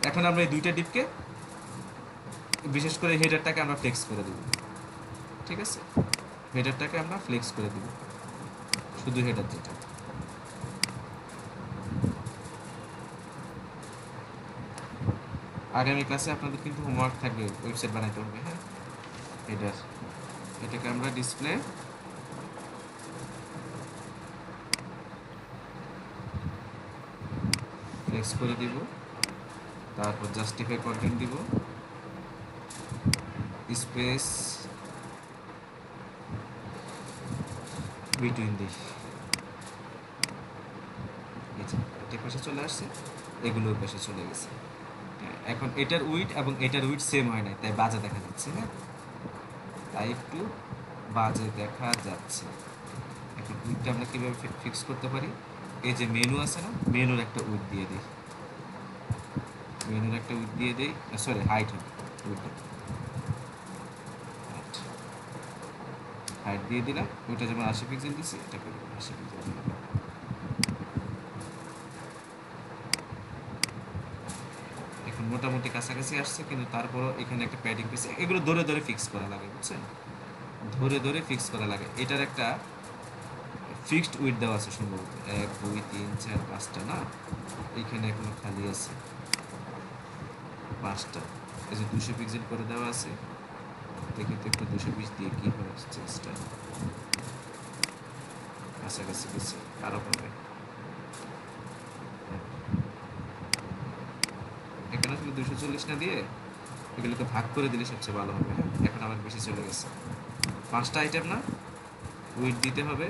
এখন আমরা এই দুইটা ডিপকে, বিশেষ করে হেডারটাকে আমরা ফ্লেক্স করে দেব। ঠিক আছে, হেডারটাকে আমরা ফ্লেক্স করে দেব, শুধু হেডার যেটা। আগামী ক্লাসে আপনাদের কিন্তু হোমওয়ার্ক থাকবে, ওয়েবসাইট বানাইতে হবে। হ্যাঁ, হেডার, এটাকে আমরা ডিসপ্লে ফ্লেক্স করে দিব, তারপর জাস্টিফাই কন্টেন্ট দিব, স্পেস বিটুইন দিই। এটা পাশে চলে আসছে, এগুলো ওই পাশে চলে গেছে। এখন এটার উইড এবং এটার উইড সেম হয় না, তাই বাজে দেখা যাচ্ছে। হ্যাঁ, তাই একটু বাজে দেখা যাচ্ছে। এখন উইডটা আমরা কীভাবে ফিক্স করতে পারি, এই যে মেনু আছে না, মেনুর একটা উইড দিয়ে দিই, মেনুর একটা উইড দিয়ে দিই, সরি হাইট হবে, উইডটা হাইট দিয়ে দিলাম। ওইটা যেমন 80 পিক্সেল দিচ্ছি, এটা করে 80 পিক্সেল দিলাম। এখন মোটামুটি কাছাকাছি আসছে, কিন্তু তারপরও এখানে একটা প্যাডিং পেয়েছে, এগুলো ধরে ধরে ফিক্স করা লাগে, বুঝছেন? ধরে ধরে ফিক্স করা লাগে। এটার একটা ফিক্সড উইড দেওয়া আছে সম্ভবত, 1 2 3 4 5টা না, এইখানে এখনো খালি আছে 5টা। এই যে 200 পিক্সেল করে দেওয়া আছে, দেখি তো একটু 220 দিয়ে কী হয় চেষ্টা, কাছাকাছি গেছে, আরও কমে। এখানে আসলে 240 না দিয়ে এগুলোকে ভাগ করে দিলে সবচেয়ে ভালো হবে। হ্যাঁ, এখন আবার বেশি চলে গেছে, 5টা আইটেম না, উইড দিতে হবে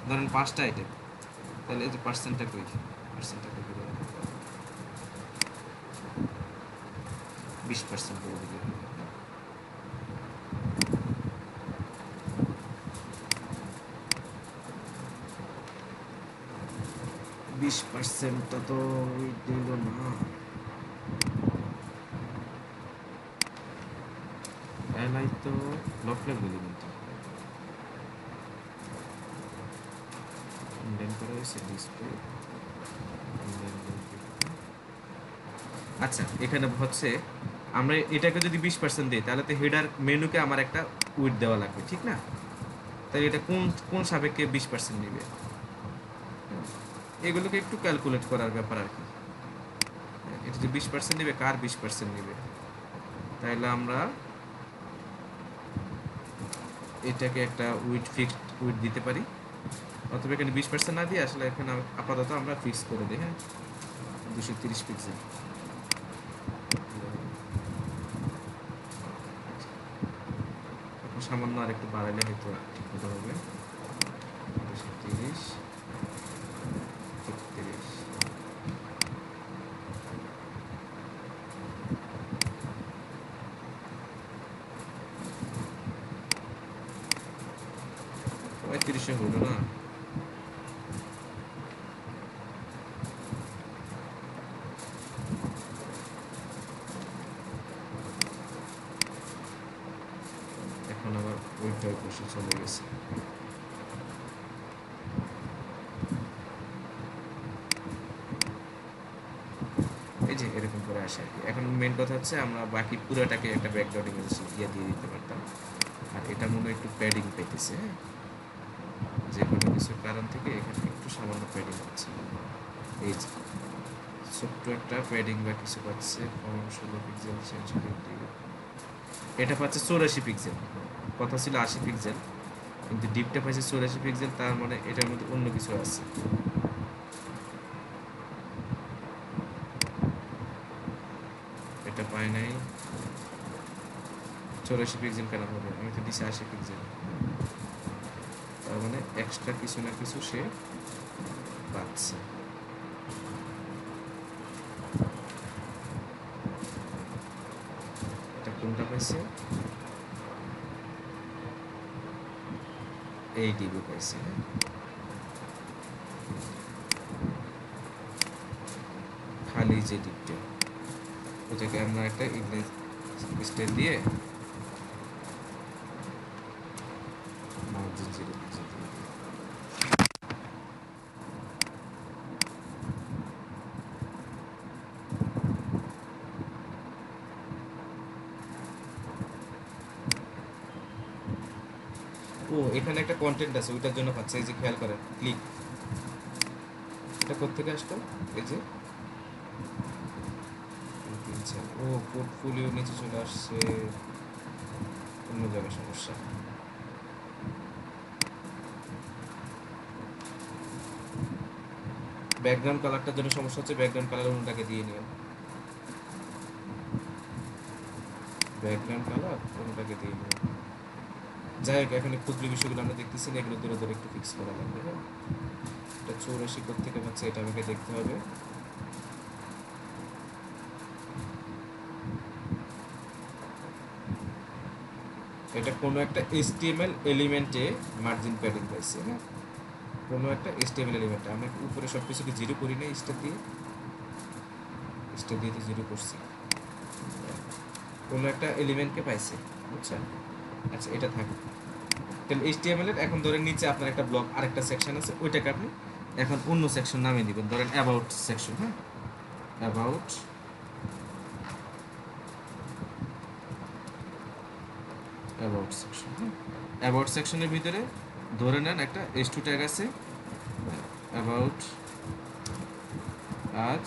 ধরেন 5টা আইটেম, তাহলে এই যে পার্সেন্টটা কই, পার্সেন্টটা কই, 20% করে দিলে হবে। 20%টা তো দিল না। এলাই তো লক লাগবে কিন্তু ইন্ডেন করা হয়েছে ডিসপ্লে। আচ্ছা এখানে হচ্ছে আমরা এটাকে যদি 20% দিই তাহলে তো হেডার মেনুকে আমার একটা উইথ দেওয়া লাগবে, ঠিক না? তাহলে এটা কোন কোন সাপেক্ষে 20% নেবে, এগুলোকে একটু ক্যালকুলেট করার ব্যাপার আর কি। এটা যে 20% নেবে, কার 20% নেবে, তাহলে আমরা এটাকে একটা উইথ ফিক্সড উইথ দিতে পারি, অথবা এখানে 20% না দিয়ে আসলে এখানে আপাতত আমরা ফিক্স করে দিই। হ্যাঁ, 230 পিক্সেল। সামান্য আর একটু বাড়াইলে হয়তো ঠিক মতো হবে। 230 36 35 হলো না। এখন আবার ওইটাই বসে চলে গেছে। এই যে এরকম করে আসে আর কি। এখন মেন কথা হচ্ছে আমরা বাকি পুরোটাকে একটা ব্যাকগ্রাউন্ড ইমেজ দিয়ে দিতে পারতাম। আর এটা মনে হয় একটু প্যাডিং পেতেছে, হ্যাঁ, যে কোনো কিছু কারণ থেকে এখানে একটু সামান্য প্যাডিং হচ্ছে। এই যে ছোট্ট একটা প্যাডিং বা কিছু পাচ্ছে, 16 পিক্সেল সেন্সিটিভিটি, এটা পাচ্ছে 84 পিক্সেল। কথা ছিল 80 পিক্সেল, কিন্তু ডিপটা পাইছে 84 পিক্সেল, তার মানে এটার মধ্যে অন্য কিছু আছে। এটা পাই নাই 84 পিক্সেল কেন হবে, আমি তো দিছি 80 পিক্সেল, তার মানে এক্সট্রা কিছু না কিছু সে পাচ্ছে। এটা কোনটা পাইছে, এই ডিবি পাইছে। খালি যে ডিপটা, ওটাকে আমরা একটা ইংলিশ স্টেট দিয়ে মার্জিন 0 পিক্সেল দিয়ে দিই। ও এখানে একটা কন্টেন্ট আছে, ওইটার জন্য পাচ্ছে। এই যে খেয়াল করেন, ক্লিক, এটা কোত্থেকে আসতো, এই যে ও পোর্টফোলিও নিচে চলে আসছে, অন্য জায়গায় সমস্যা। ব্যাকগ্রাউন্ড কালারটার জন্য সমস্যা হচ্ছে, ব্যাকগ্রাউন্ড কালার অন্যটাকে দিয়ে নিও, ব্যাকগ্রাউন্ড কালার অন্যটাকে দিয়ে নিও। যাই হোক, এখন ক্ষুদ্র বিষয়গুলো আমরা দেখতেছি না, এগুলো দূরে দূরে একটু ফিক্স করা লাগবে। হ্যাঁ, এটা 84 কোত্থেকে পাচ্ছে এটা আমাকে দেখতে হবে। এটা কোনো একটা HTML এলিমেন্টে মার্জিন প্যাডিং পাইছে। হ্যাঁ, কোনো একটা HTML এলিমেন্টে আমরা উপরে সব কিছুকে জিরো করি না, স্টার দিয়ে, স্টার দিয়ে তো জিরো করছি, কোনো একটা এলিমেন্টকে পাইছে, বুঝছেন? আচ্ছা এটা থাকুক। তাহলে HTML এর এখন ধরেন নিচে আপনার একটা ব্লক আরেকটা সেকশন আছে, ওইটাকে আপনি এখন অন্য সেকশন নামে দিবেন, ধরেন অ্যাবাউট সেকশন। হ্যাঁ, অ্যাবাউট অ্যাবাউট সেকশন। হ্যাঁ, অ্যাবাউট সেকশনের ভিতরে ধরে নেন একটা h2 ট্যাগ আছে, অ্যাবাউট আজ,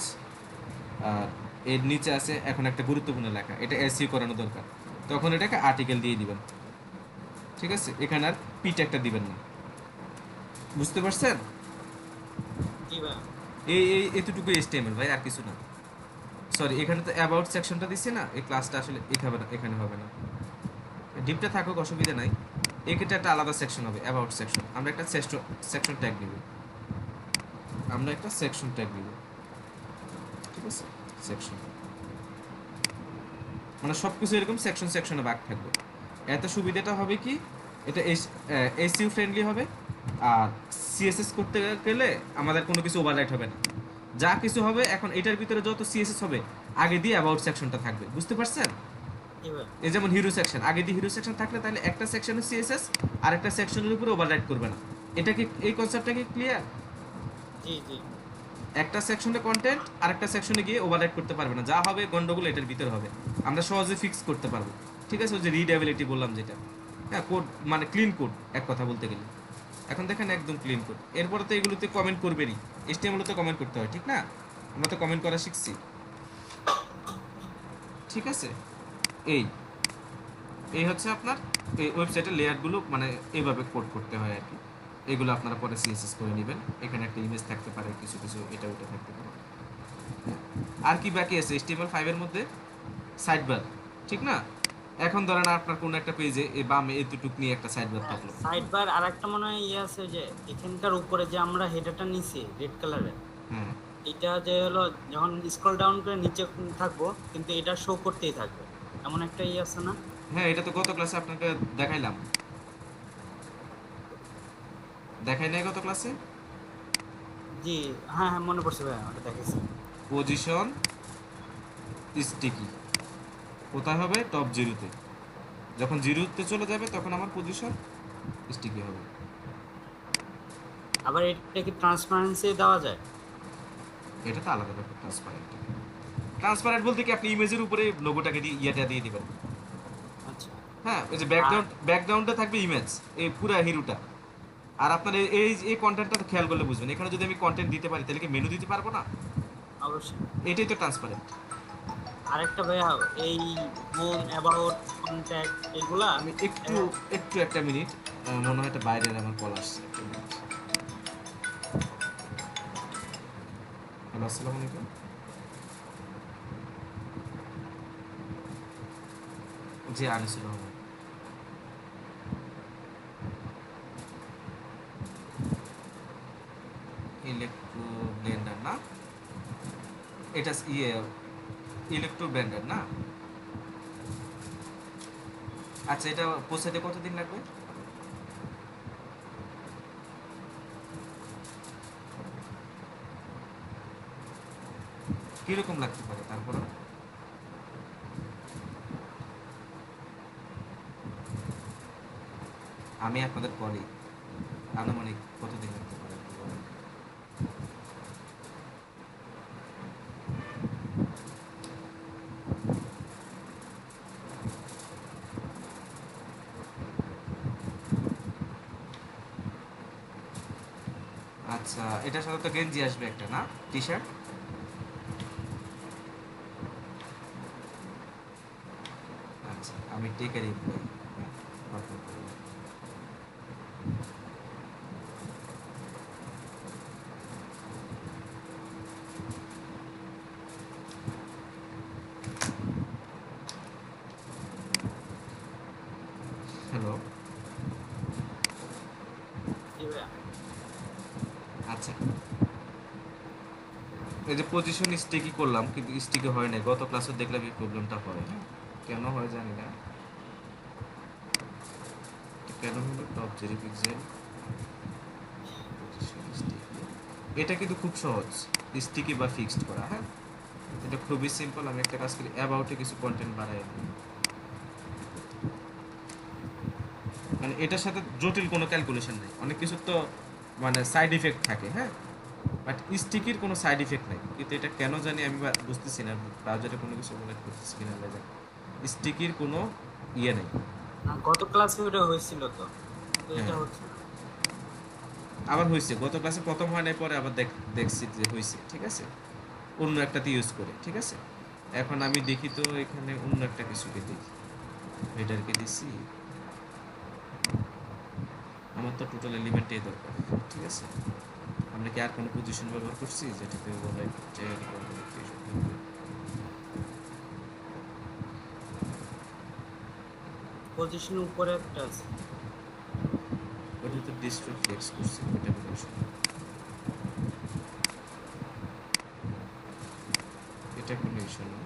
আর এর নিচে আছে এখন একটা গুরুত্বপূর্ণ লেখা, এটা এসইও করানো দরকার, তখন এটাকে আর্টিকেল দিয়ে দিবেন। ঠিক আছে, এখানে আর পি ট্যাগটা দিবেন না। বুঝতে পারছেন? কি ভাই? এই এতটুকু HTML ভাই, আর কিছু না। সরি, এখানে তো অ্যাবাউট সেকশনটা দিচ্ছি না, এই ক্লাসটা আসলে এখানে হবে না। ডিপটা থাকুক, অসুবিধা নাই। এক্ষেত্রে একটা আলাদা সেকশন হবে, অ্যাবাউট সেকশন। আমরা একটা সেকশন ট্যাগ নিব, আমরা একটা সেকশন ট্যাগ নিব। ঠিক আছে, সেকশন, মানে সব কিছু এরকম সেকশন সেকশনে ভাগ থাকবে। এত সুবিধাটা হবে কি, এটা এসইউ ফ্রেন্ডলি হবে, আর সিএসএস করতে গেলে আমাদের কোনো কিছু ওভাররাইট হবে না। যা কিছু হবে এখন এটার ভিতরে যত সিএসএস হবে আগে দিয়ে অ্যাবাউট সেকশনটা থাকবে, বুঝতে পারছেন? জি ভাইয়া। এই যেমন হিরো সেকশন, আগে দিয়ে হিরো সেকশন থাকলে তাহলে একটা সেকশনের সিএসএস আর একটা সেকশনের উপরে ওভাররাইড করবে না। এটা কি, এই কনসেপ্টটা কি ক্লিয়ার? জি জি। একটা সেকশনে কন্টেন্ট আর একটা সেকশনে গিয়ে ওভাররাইড করতে পারবে না, যা হবে গন্ডগোল এটার ভিতরে হবে, আমরা সহজে ফিক্স করতে পারবো। ঠিক আছে, ওই যে রিডেবিলিটি বললাম যেটা, হ্যাঁ কোড মানে ক্লিন কোড এক কথা বলতে গেলে। এখন দেখেন একদম ক্লিন কোড। এরপরে তো এগুলোতে কমেন্ট করবেনই, এইচটিএমএল তো কমেন্ট করতে হয়, ঠিক না? আমরা তো কমেন্ট করা শিখছি, ঠিক আছে? এই এই হচ্ছে আপনার এই ওয়েবসাইটের লেয়ারগুলো, মানে এইভাবে কোড করতে হয় আর কি। এগুলো আপনারা পরে সিএসএস করে নেবেন। এখানে একটা ইমেজ থাকতে পারে, কিছু কিছু এটা ওটা থাকতে পারে। আর কি বাকি আছে HTML5 এর মধ্যে? সাইড বার, ঠিক না? এখন ধরেন আপনার কোনো একটা পেজে এই বামে এতটুক নিয়ে একটা সাইড বার থাকলো। সাইড বার আর একটা মনে হয় ইয়ে আছে যে এখানকার উপরে যে আমরা হেডারটা নিছি রেড কালারের, হ্যাঁ এটা যে হলো যখন স্ক্রল ডাউন করে নিচে থাকবো কিন্তু এটা শো করতেই থাকবে, এমন একটা ইয়ে আছে না? হ্যাঁ, এটা তো গত ক্লাসে আপনাকে দেখাইলাম, দেখাই নাই গত ক্লাসে? জি হ্যাঁ হ্যাঁ, মনে পড়ছে ভাই, ওটা দেখেছি। পজিশন স্টিকি কোথায় হবে? টপ জিরোতে। যখন জিরোতে চলে যাবে তখন আমার পজিশন স্টিকি হবে। আবার এটা কি ট্রান্সপারেন্সি দেওয়া যায়? এটা তো আলাদা ব্যাপার। ট্রান্সপারেন্ট বলতে কি, আপনি ইমেজের উপরে লোগোটাকে দিয়ে ইয়েটা দিয়ে দিবেন। আচ্ছা। হ্যাঁ, ওই যে আর ব্যাকগ্রাউন্ডে থাকবে ইমেজ, এই পুরো হিরোটা। আর আপনার এই এই কন্টেন্টটা খেয়াল করলে বুঝবেন, এখানে যদি আমি কন্টেন্ট দিতে পারি তাহলে কি মেনু দিতে পারবো না? অবশ্যই। এটাই তো ট্রান্সপারেন্ট। আরেকটা ভাইয়া, এই হোম অ্যাবাউট কন্ট্যাক্ট এগুলা আমি একটু একটু একটা মিনিট, মনে হয় একটা বাইরের আমার কল আসছে, একটা মিনিট। হ্যালো, আসসালামু আলাইকুম। জি, আনিসুর রহমান। ইলেকট্রো ব্লেন্ডার না, এটা ইয়ে ইলেকট্রো ব্লেন্ডার না? আচ্ছা, এটা পৌঁছাতে কতদিন লাগবে? কিরকম লাগতে পারে তারপরে? আমি আপনাদের কলি, আনুমানিক কতদিন লাগতে পারে একটু বলেন? আচ্ছা, এটার সাথে তো গেঞ্জি আসবে একটা না, টি শার্ট? আচ্ছা, আমি টেকের এমপ্লয়ি। হ্যালো। জি ভাইয়া। আচ্ছা, এই যে পজিশন স্টিকি করলাম কিন্তু স্টিকি হয় না, গত ক্লাসে দেখলাম এই প্রবলেমটা হয়। হ্যাঁ, কেন হয় জানি না, কেন হলো? Top Jerry pixel position sticky, এটা কিন্তু খুব সহজ স্টিকি বা ফিক্সড করা। হ্যাঁ, এটা খুবই সিম্পল। আমি একটা কাজ করি, অ্যাবাউটে কিছু কন্টেন্ট বাড়াই দিই। মানে এটার সাথে জটিল কোনো ক্যালকুলেশন নেই, অনেক কিছু তো মানে সাইড ইফেক্ট থাকে। হ্যাঁ, বাট স্টিকির কোনো সাইড ইফেক্ট নেই, কিন্তু এটা কেন জানি আমি বুঝতেছি না, ব্রাউজারে কোনো কিছু মনে করতেছি কিনা লাগে। স্টিকির কোনো ইয়ে নেই। গত ক্লাসে ওটা হয়েছিল তো, তো এটা হ্যাঁ, হচ্ছে না। আবার হয়েছে গত ক্লাসে প্রথম হয় নাই, পরে আবার দেখছি যে হয়েছে, ঠিক আছে, অন্য একটাতে ইউজ করে। ঠিক আছে, এখন আমি দেখি তো এখানে অন্য একটা কিছুকে দেখি, হেডারকে দিছি। আমার তো টোটাল এলিমেন্টই দরকার। ঠিক আছে, আমরা কি আর কোনো পজিশন ব্যবহার করছি যেটাতে বলা পজিশনের উপরে একটা আছে। ওটা তো ডিস্ট্রিক্ট ফ্লেক্স করছি, এটা কোনো ইস্যু না, এটা কোনো ইস্যু না।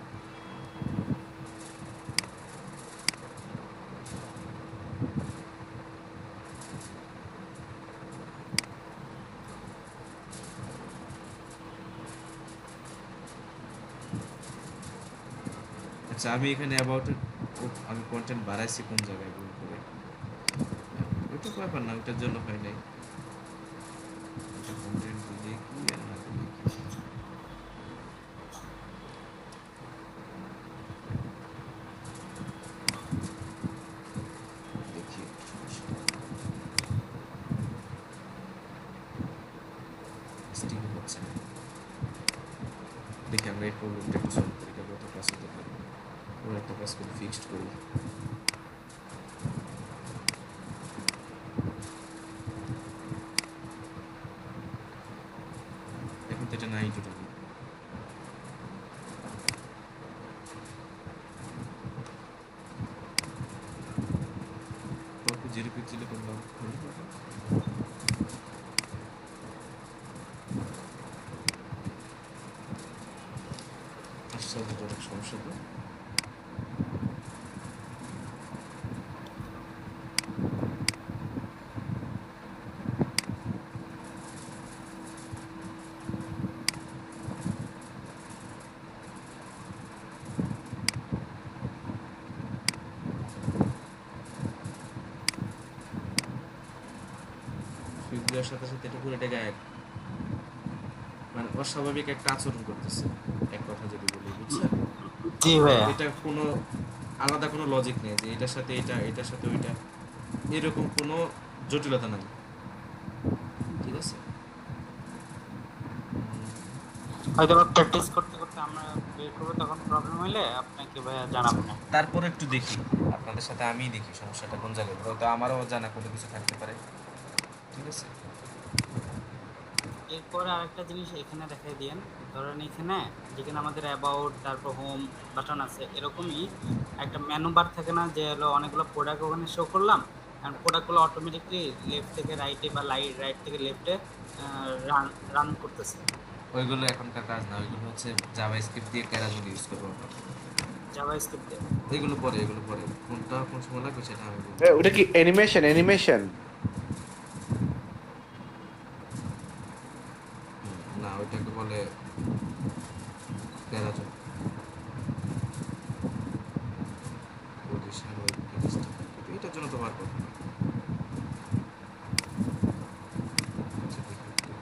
আচ্ছা, আমি এখানে অ্যাবাউট আমি কন্টেন্ট বাড়াইছি কোন জায়গায় ভুল করে? ওইটা ব্যাপার না, ওইটার জন্য হয় নাই। ওইটা কন্টেন্ট দিলে কি আর না দিলে কি? দেখি একটু সমস্যা। স্টিক হচ্ছে না। দেখি আমরা এই প্রবলেমটা একটু সলভ করি, এটা কত কাজ হতে পারে। ওর একটা কাজ করে ফিক্সড করি। এখন তো এটা নাই টোটালি। তো জিরো পিক্সেলে করলাম, আশ্চর্যজনক সমস্যা তো। সুইচ দেওয়ার সাথে সাথে এটা পুরোটা গায়েব, মানে অস্বাভাবিক একটা আচরণ করতেছে, এক কথা যদি বলি, বুঝছেন? জি ভাইয়া। এটা কোনো আলাদা কোনো লজিক নেই যে এটার সাথে এটা, এটার সাথে ওইটা, এরকম কোনো জটিলতা নাই, ঠিক আছে? হয়তো প্র্যাকটিস করতে করতে আমরা বের করবো, তখন প্রবলেম হইলে আপনাকে ভাইয়া আচ্ছা, জানাবো না। তারপরে একটু দেখি, আপনাদের সাথে আমিই দেখি সমস্যাটা কোন জায়গায়, হয়তো আমারও জানা কোনো কিছু থাকতে পারে, ঠিক আছে? এরপরে আরেকটা জিনিস এখানে দেখাই দিয়েন। ধরেন এখানে যেখানে আমাদের অ্যাবাউট, তারপর হোম বাটন আছে, এরকমই একটা মেনু বার থাকে না, যে হলো অনেকগুলো প্রোডাক্ট ওখানে শো করলাম, কারণ প্রোডাক্টগুলো অটোমেটিকলি লেফট থেকে রাইটে বা রাইট থেকে লেফটে রান রান করতেছে। ওইগুলো এখনকার কাজ না, ওইগুলো হচ্ছে জাভা স্ক্রিপ্ট দিয়ে ক্যারাজুল ইউজ করবো আমরা। জাভাস্ক্রিপ্ট দিয়ে। এগুলো পরে কোনটা কোন সময় লাগবে সেটা আমি বলবো। ওটা কি অ্যানিমেশন? না, ওইটাকে বলে প্যারাজল পজিশন ওয়েব লিস্ট, কিন্তু এটার জন্য তো বার করবো না। আচ্ছা, দেখি একটু।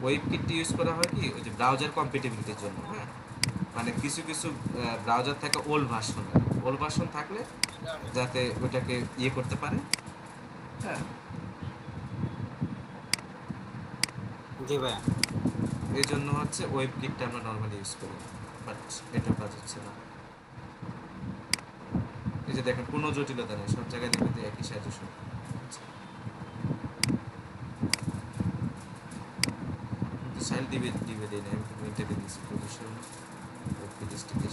ওয়েব কিটটি ইউজ করা হয় কি, ওই যে ব্রাউজার কম্পিটিবিলিটির জন্য, হ্যাঁ? মানে কিছু কিছু ব্রাউজার থাকে ওল্ড ভার্সন থাকলে যাতে ওইটাকে ইয়ে করতে পারে, হ্যাঁ? জি ভাইয়া। এই জন্য হচ্ছে ওয়েব কিটটা আমরা নর্মালি ইউজ করি, বাট এটা কাজ হচ্ছে না। এই যে দেখেন, কোনো জটিলতা নেই, সব জায়গায় দেখবেন যে একই সাজেশন। কিন্তু সাইল দিবে দিবে দেয় না, আমি কিন্তু এটা দিয়ে দিচ্ছি পজিশন ওপি ডিস্ট্রিক্ট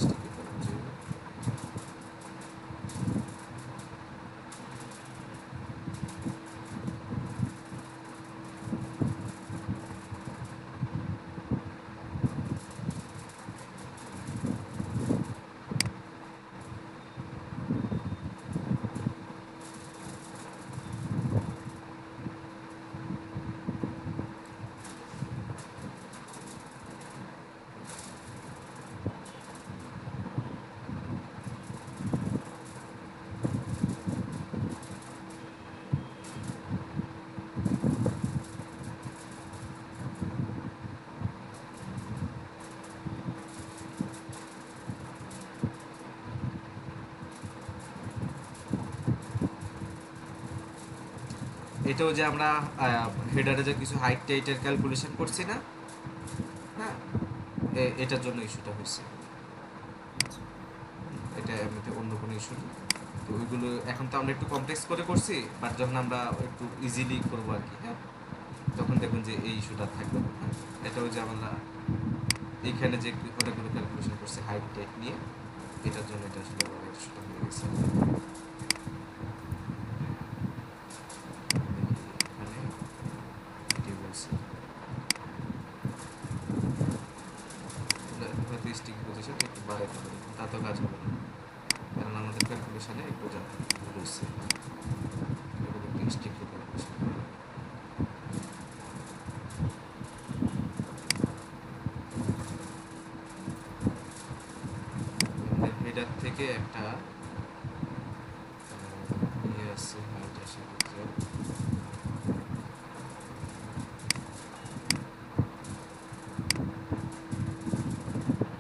এটাও যে আমরা হেডারে যে কিছু হাইট টাইটের ক্যালকুলেশন করছি না, হ্যাঁ, এটার জন্য ইস্যুটা হয়েছে। এটা এমনিতে অন্য কোনো ইস্যু নেই। তো ওইগুলো এখন তো আমরা একটু কমপ্লেক্স করে করছি, বাট যখন আমরা একটু ইজিলি করবো আর কি, হ্যাঁ, তখন দেখুন যে এই ইস্যুটা থাকবে না, হ্যাঁ? এটাও যে আমরা এইখানে যে অনেকগুলো ক্যালকুলেশন করছি হাইট টাইট নিয়ে, এটার জন্য এটা আসলে বড় ইস্যুটা হয়ে গেছে। এখানে এটি বলছি হয়তো স্টিক পজিশন একটু বাড়াইতে পারি, তাতেও কাজ হবে না, কারণ আমাদের ক্যালকুলেশনে একটু যা রয়েছে, এগুলো একটু স্ট্রিক্টলি ক্যালকুলেশন করা। হেডার থেকে একটা ইয়ে আছে height আসে ক্ষেত্রে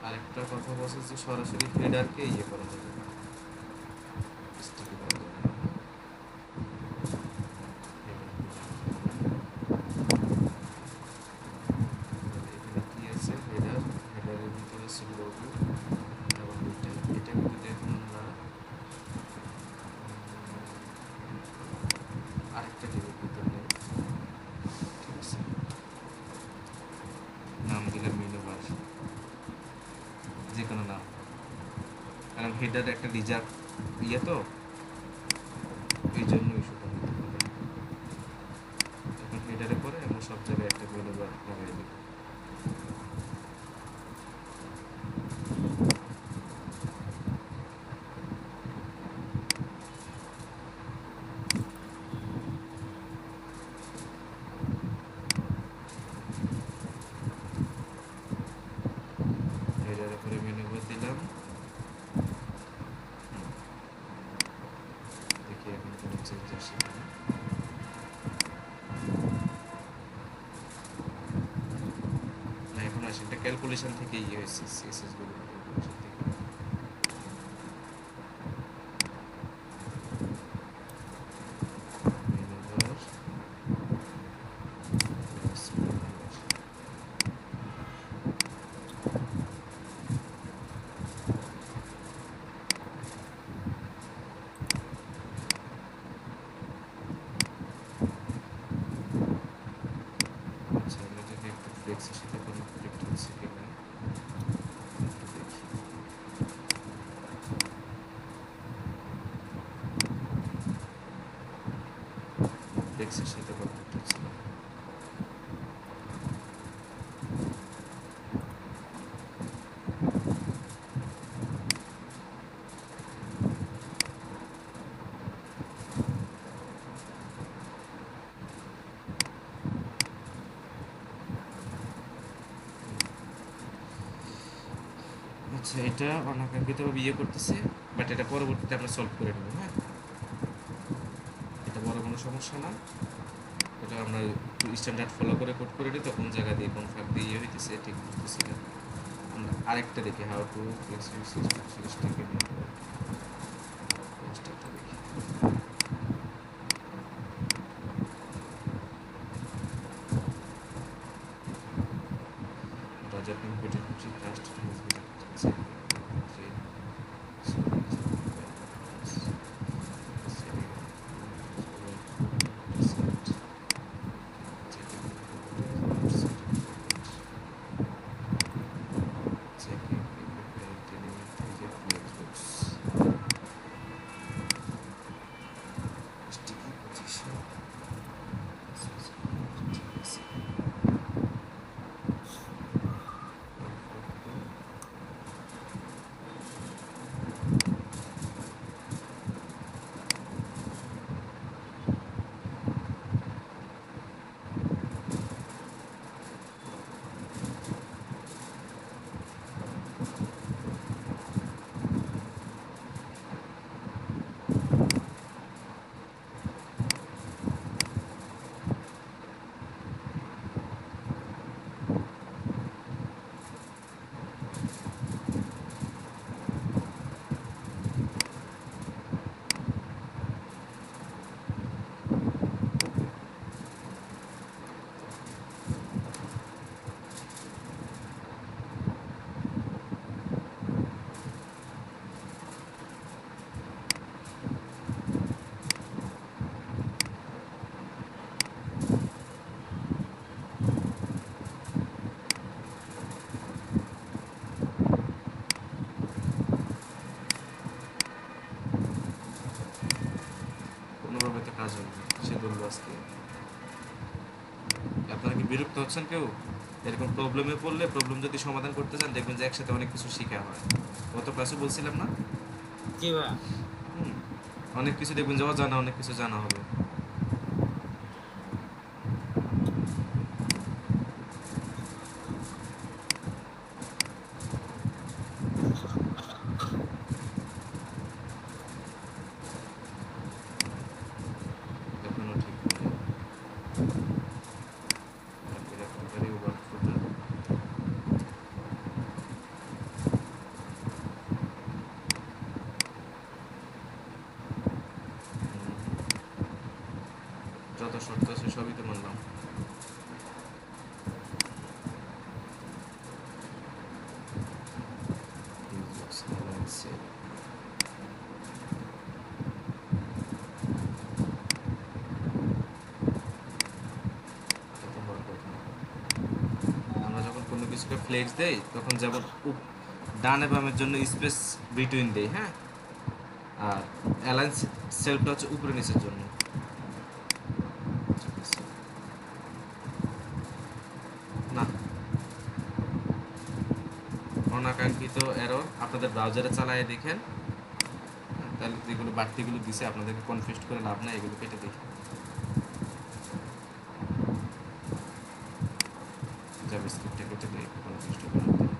আরেকটা কথা বলছে যে সরাসরি হেডারকে ইয়ে করা যাবে না, sticky করা যাবে না। এখানে কি আছে হেডার, হেডারের ভিতরে আছে লোগো এবং এটা যদি এখন আমরা আরেকটা টেবিল ভিতরে নেই, ঠিক আছে, নাম দিলাম মেনু বার, যে কোনো নাম, কারণ হেডার একটা রিজার্ভ ইয়ে তো, এই জন্য ইস্যুটা হতে পারে। এখন হেডারে পরে আমরা সব জায়গায় একটা মেনু বার লাগাই দেব। হেডারে পরে মেনু বার দিলাম, দেখি এখন কোনো চেঞ্জ আসে কিনা। না এখন আসে, এটা ক্যালকুলেশন থেকে ইয়ে হয়েছে, সিএসএস গুলো ক্যালকুলেশন থেকে। Menu bar plus menu bar. আচ্ছা আমরা যদি একটু ফ্লেক্সের সাথে কনেক্টেড হচ্ছে কিনা একটু দেখি। ফ্লেক্সের সাথে কনেক্ট হচ্ছে না। আচ্ছা এটা অনাকাঙ্ক্ষিতভাবে ইয়ে করতেছে, বাট এটা পরবর্তীতে আমরা সলভ করে নেব। হ্যাঁ, এটা বড় কোনো সমস্যা না, এটা আমরা একটু স্ট্যান্ডার্ড ফলো করে কোড করে নিই, তখন জায়গা দিয়ে কোন ফাঁক দিয়ে ইয়ে হইতেছে ঠিক বুঝতেছি না। আমরা আরেকটা দেখি, হাউ টু ফ্লেক্স দেখি। Roger competitive cast has been accepted. কোনোভাবে তো কাজ হবে না, সে বলবো আজকে। আপনারা কি বিরক্ত হচ্ছেন কেউ? এরকম প্রবলেমে পড়লে প্রবলেম যদি সমাধান করতে চান দেখবেন যে একসাথে অনেক কিছু শেখা হয়। গত ক্লাসে বলছিলাম না? জি ভাই, অনেক কিছু দেখবেন যে অজানা অনেক কিছু জানা হবে। শর্ত আছে সবই তো মানলাম। আমরা যখন কোনো কিছুকে ফ্লেক্স দেই তখন যেমন ডানে বামের জন্য স্পেস বিটুইন দেই, হ্যাঁ, আর অ্যালাইন সেলফটা হচ্ছে উপরে নিচের জন্য। ঠিক আছে। না, অনাকাঙ্ক্ষিত এরর আপনাদের ব্রাউজারে চালায় দেখেন, তাহলে যেগুলো বাড়তিগুলো দিছে আপনাদেরকে কনফিউজ করে লাভ নাই, এগুলো কেটে দেখেন। জাভাস্ক্রিপ্টটা কেটে দিয়ে কনফিউজ করে লাভ নেই।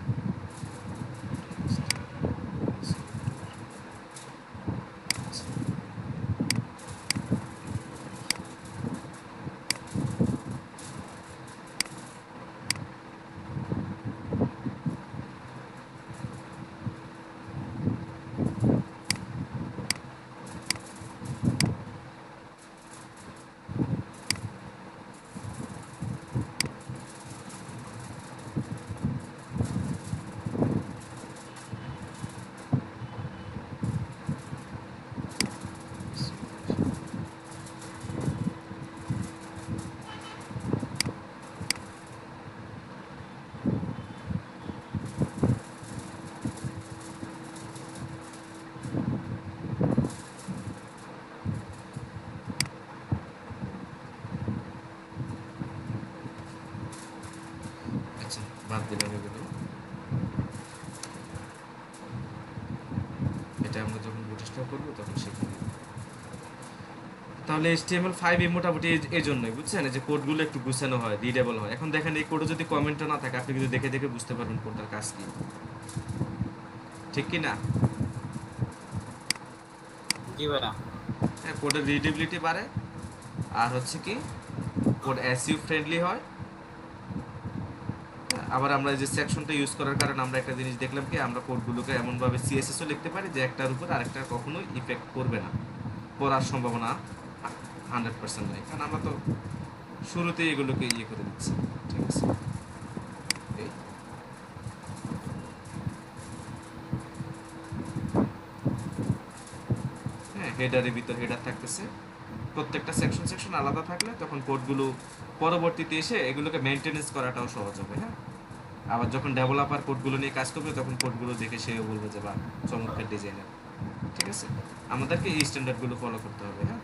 আচ্ছা, বাদ দিলাম এগুলো। এটা আমরা যখন বুটস্ট্র্যাপ করবো তখন শিখে নিব। তাহলে HTML5 মোটামুটি এই জন্যই, বুঝছেন, যে কোডগুলো একটু গুছানো হয়, রিডেবল হয়। এখন দেখেন এই কোডে যদি কমেন্টটা না থাকে আপনি কিন্তু দেখে দেখে বুঝতে পারবেন কোডটার কাজ কি, ঠিক কি না? জি ভাইয়া। হ্যাঁ, কোডের রিডেবিলিটি বাড়ে, আর হচ্ছে কি কোড এসইউ ফ্রেন্ডলি হয়। আবার আমরা যে সেকশনটা ইউজ করার কারণে আমরা একটা জিনিস দেখলাম কি, আমরা কোডগুলোকে এমনভাবে সিএসএসও লিখতে পারি যে একটার উপর আরেকটা কখনোই ইফেক্ট করবে না, পড়ার সম্ভাবনা 100% নেই, কারণ আমরা তো শুরুতেই এগুলোকে ইয়ে করে দিচ্ছি। ঠিক আছে, এই হ্যাঁ, হেডারের ভিতর হেডার থাকতেছে, প্রত্যেকটা সেকশন সেকশন আলাদা থাকলে তখন কোডগুলো পরবর্তীতে এসে এগুলোকে মেনটেনেন্স করাটাও সহজ হবে। হ্যাঁ, আবার যখন ডেভেলপার কোডগুলো নিয়ে কাজ করবে তখন কোডগুলো দেখে সেও বলবে যে বা চমৎকার ডিজাইনার। ঠিক আছে, আমাদেরকে এই স্ট্যান্ডার্ডগুলো ফলো করতে হবে। হ্যাঁ।